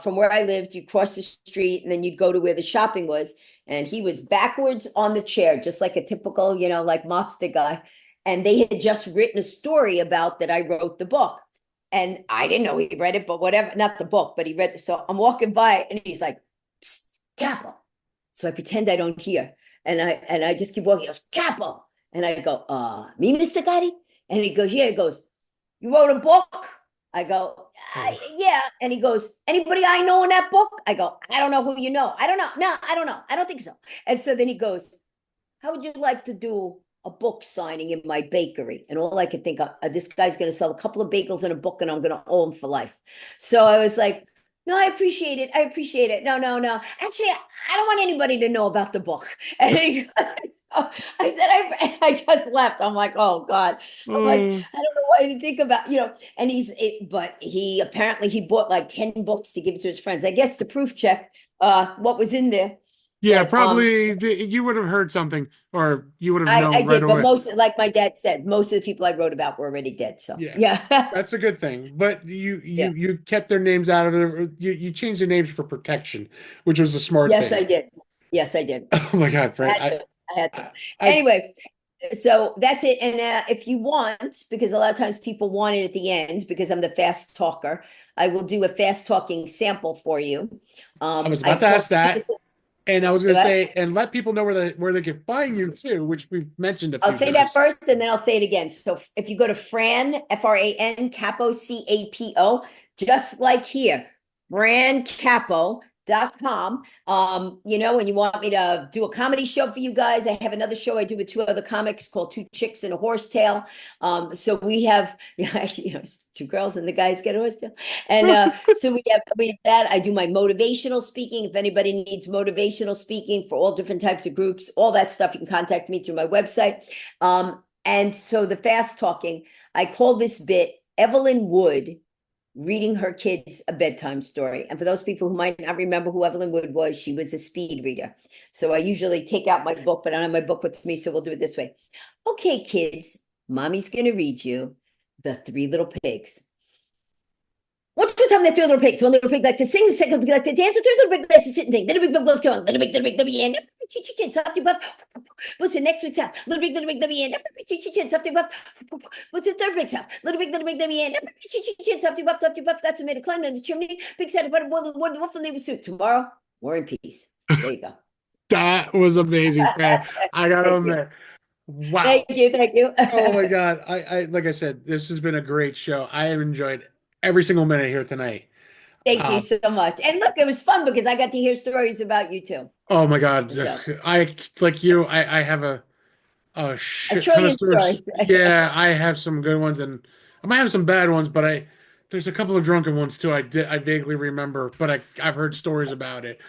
from where I lived, you cross the street, and then you'd go to where the shopping was, and he was backwards on the chair, just like a typical, like mobster guy. And they had just written a story about that I wrote the book, and I didn't know he read it, but whatever, not the book, but he read it. So I'm walking by, and he's like, "Psst, Capo." So I pretend I don't hear. And I just keep walking. He goes, Capo. And I go, me, Mr. Gotti? And he goes, yeah. He goes, you wrote a book? I go, Oh. yeah. And he goes, anybody I know in that book? I go, I don't know who you know. I don't know. No, I don't know. I don't think so. And so then he goes, how would you like to do a book signing in my bakery? And all I could think of, this guy's going to sell a couple of bagels and a book, and I'm going to own for life. So I was like, no, I appreciate it. I appreciate it. No, no, no. Actually, I don't want anybody to know about the book. And he, I said, I just left. I'm like, oh God. I'm like, Oh. I don't know why to think about, and but he apparently he bought like 10 books to give it to his friends. I guess to proof check what was in there. Yeah, But probably you would have heard something, or you would have I known right did, but away. most, like my dad said, most of the people I wrote about were already dead. So Yeah, yeah, that's a good thing. But you yeah, you you kept their names out of the you changed the names for protection, which was a smart yes, thing. I did. Yes, I did. Oh my God, I Fran. had to. I had to. I Anyway, so that's it. And if you want, because a lot of times people want it at the end, because I'm the fast talker, I will do a fast talking sample for you. I was I about to call ask that, and I was going to what? say, and let people know where they can find you too, which we've mentioned a I'll few say that times. first, and then I'll say it again. So if you go to Fran, Fran, Capo, Capo, just like here, francapo.com. When you want me to do a comedy show for you guys, I have another show I do with two other comics called Two Chicks and a Horsetail. So we have, two girls and the guys get a horsetail. And so we have that. I do my motivational speaking. If anybody needs motivational speaking for all different types of groups, all that stuff, you can contact me through my website. And so the fast talking, I call this bit Evelyn Wood reading her kids a bedtime story. And for those people who might not remember who Evelyn Wood was, she was a speed reader. So I usually take out my book, but I don't have my book with me, so we'll do it this way. Okay, kids, mommy's going to read you The Three Little Pigs. Once upon a time, there three little pigs. One little pig liked to sing, the second little pig liked to dance, the third little pig liked to sit and think. Little big, little going. Little big, and softy buff. What's the next big's house? Little big, and softy buff. What's the third big's house? Little big, and softy buff. That's a made of climb down the chimney. Big side of butter, wolf and leave suit. Tomorrow, war and peace. There you go. That was amazing, Fran. I gotta Thank you. admit, wow. Thank you. Thank you. Oh my God. I like I said, this has been a great show. I have enjoyed every single minute here tonight. Thank you Uh, so much. And look, it was fun because I got to hear stories about you too. oh my God. So I like you, I have a a shit ton of trillion stories. stories. Yeah, I have some good ones and I might have some bad ones, but there's a couple of drunken ones too. I vaguely remember, but I've heard stories about it.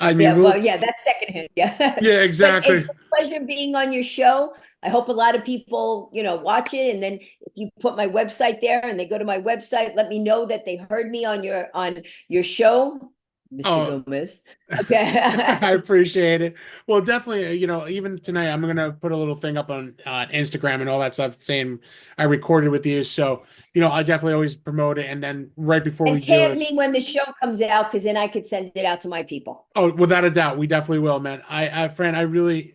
I mean, Yeah, well, we'll yeah, that's secondhand. Yeah. yeah, But it's exactly. a pleasure being on your show. I hope a lot of people, watch it. And then if you put my website there and they go to my website, let me know that they heard me on your show, Mr. Oh, Gomez. Okay. I appreciate it. Well, definitely, even tonight, I'm gonna put a little thing up on Instagram and all that stuff saying I recorded with you. So, I definitely always promote it. And then right before And we do tag it, me when the show comes out, because then I could send it out to my people. oh, without a doubt, we definitely will, man. Fran, I really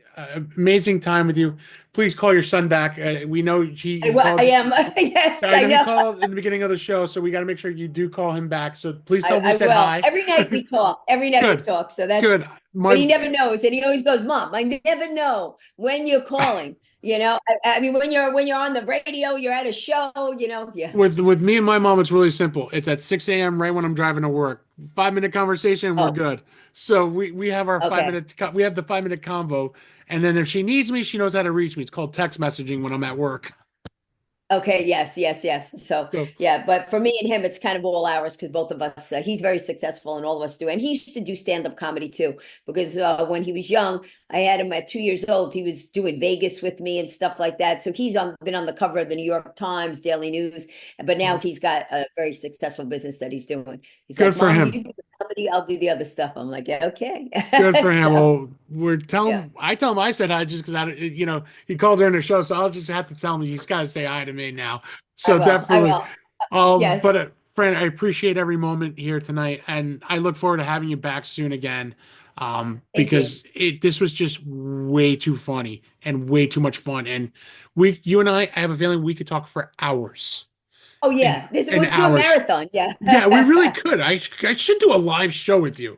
amazing time with you. Please call your son back. We know he I called. am. Yes, I I know he know. called in the beginning of the show, so we got to make sure you do call him back. So please tell him we I said will. hi. Every night we talk. Every night we Good, talk. So that's, good. but My he never knows. And he always goes, Mom, I never know when you're calling. I mean, when you're on the radio, you're at a show, yeah. with me and my mom, it's really simple. It's at 6 a.m. right when I'm driving to work. 5 minute conversation, we're Oh, good. So we have our five okay. minute we have the 5 minute convo, and then if she needs me, she knows how to reach me. It's called text messaging when I'm at work. Okay, yes, yes, yes. So, So yeah, but for me and him, it's kind of all hours because both of us, he's very successful and all of us do. And he used to do stand-up comedy too, because when he was young, I had him at 2 years old. He was doing Vegas with me and stuff like that. So he's been on the cover of the New York Times, Daily News, but now he's got a very successful business that he's doing. He's good like, for Mom, you him. do the comedy, I'll do the other stuff. I'm like, yeah, okay. Good for him. So, Well, we're yeah, telling. I tell him I said hi just because he called during the show, so I'll just have to tell him he's got to say hi to me now. I So will. I definitely. will. Yes. But Fran, I appreciate every moment here tonight, and I look forward to having you back soon again. Thank you. Because this was just way too funny and way too much fun, and you and I have a feeling we could talk for hours Oh, and yeah. This and Let's do a hours. marathon. Yeah. Yeah, we really could. I should do a live show with you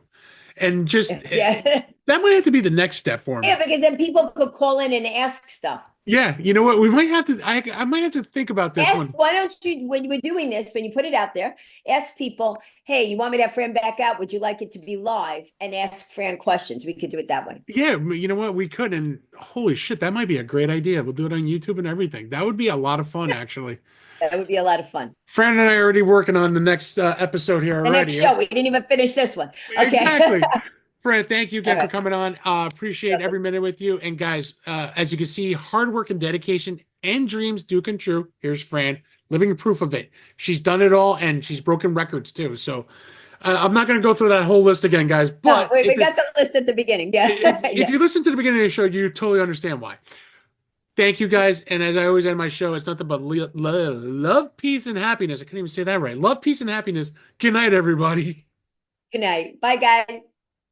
And just Yeah. that might have to be the next step for Yeah, me. because then people could call in and ask stuff. Yeah, you know what? We might have to. I might have to think about this Ask, one. why don't you, when you were doing this, when you put it out there, ask people, hey, you want me to have Fran back out? Would you like it to be live? And ask Fran questions. We could do it that way. Yeah, you know what? We could, and holy shit, that might be a great idea. We'll do it on YouTube and everything. That would be a lot of fun, actually. That would be a lot of fun. Fran and I are already working on the next episode here The next already. show, we didn't even finish this one. Okay. Exactly. Fran, thank you All again for right. coming on. Appreciate every Welcome. minute with you. And guys, as you can see, hard work and dedication and dreams do come true. Here's Fran, living proof of it. She's done it all and she's broken records too. So I'm not going to go through that whole list again, guys. No, But we got the list at the beginning. Yeah. if Yeah. you listen to the beginning of the show, you totally understand why. Thank you guys. And as I always end my show, it's nothing but love, peace, and happiness. I couldn't even say that right. Love, peace, and happiness. Good night, everybody. Good night. Bye, guys.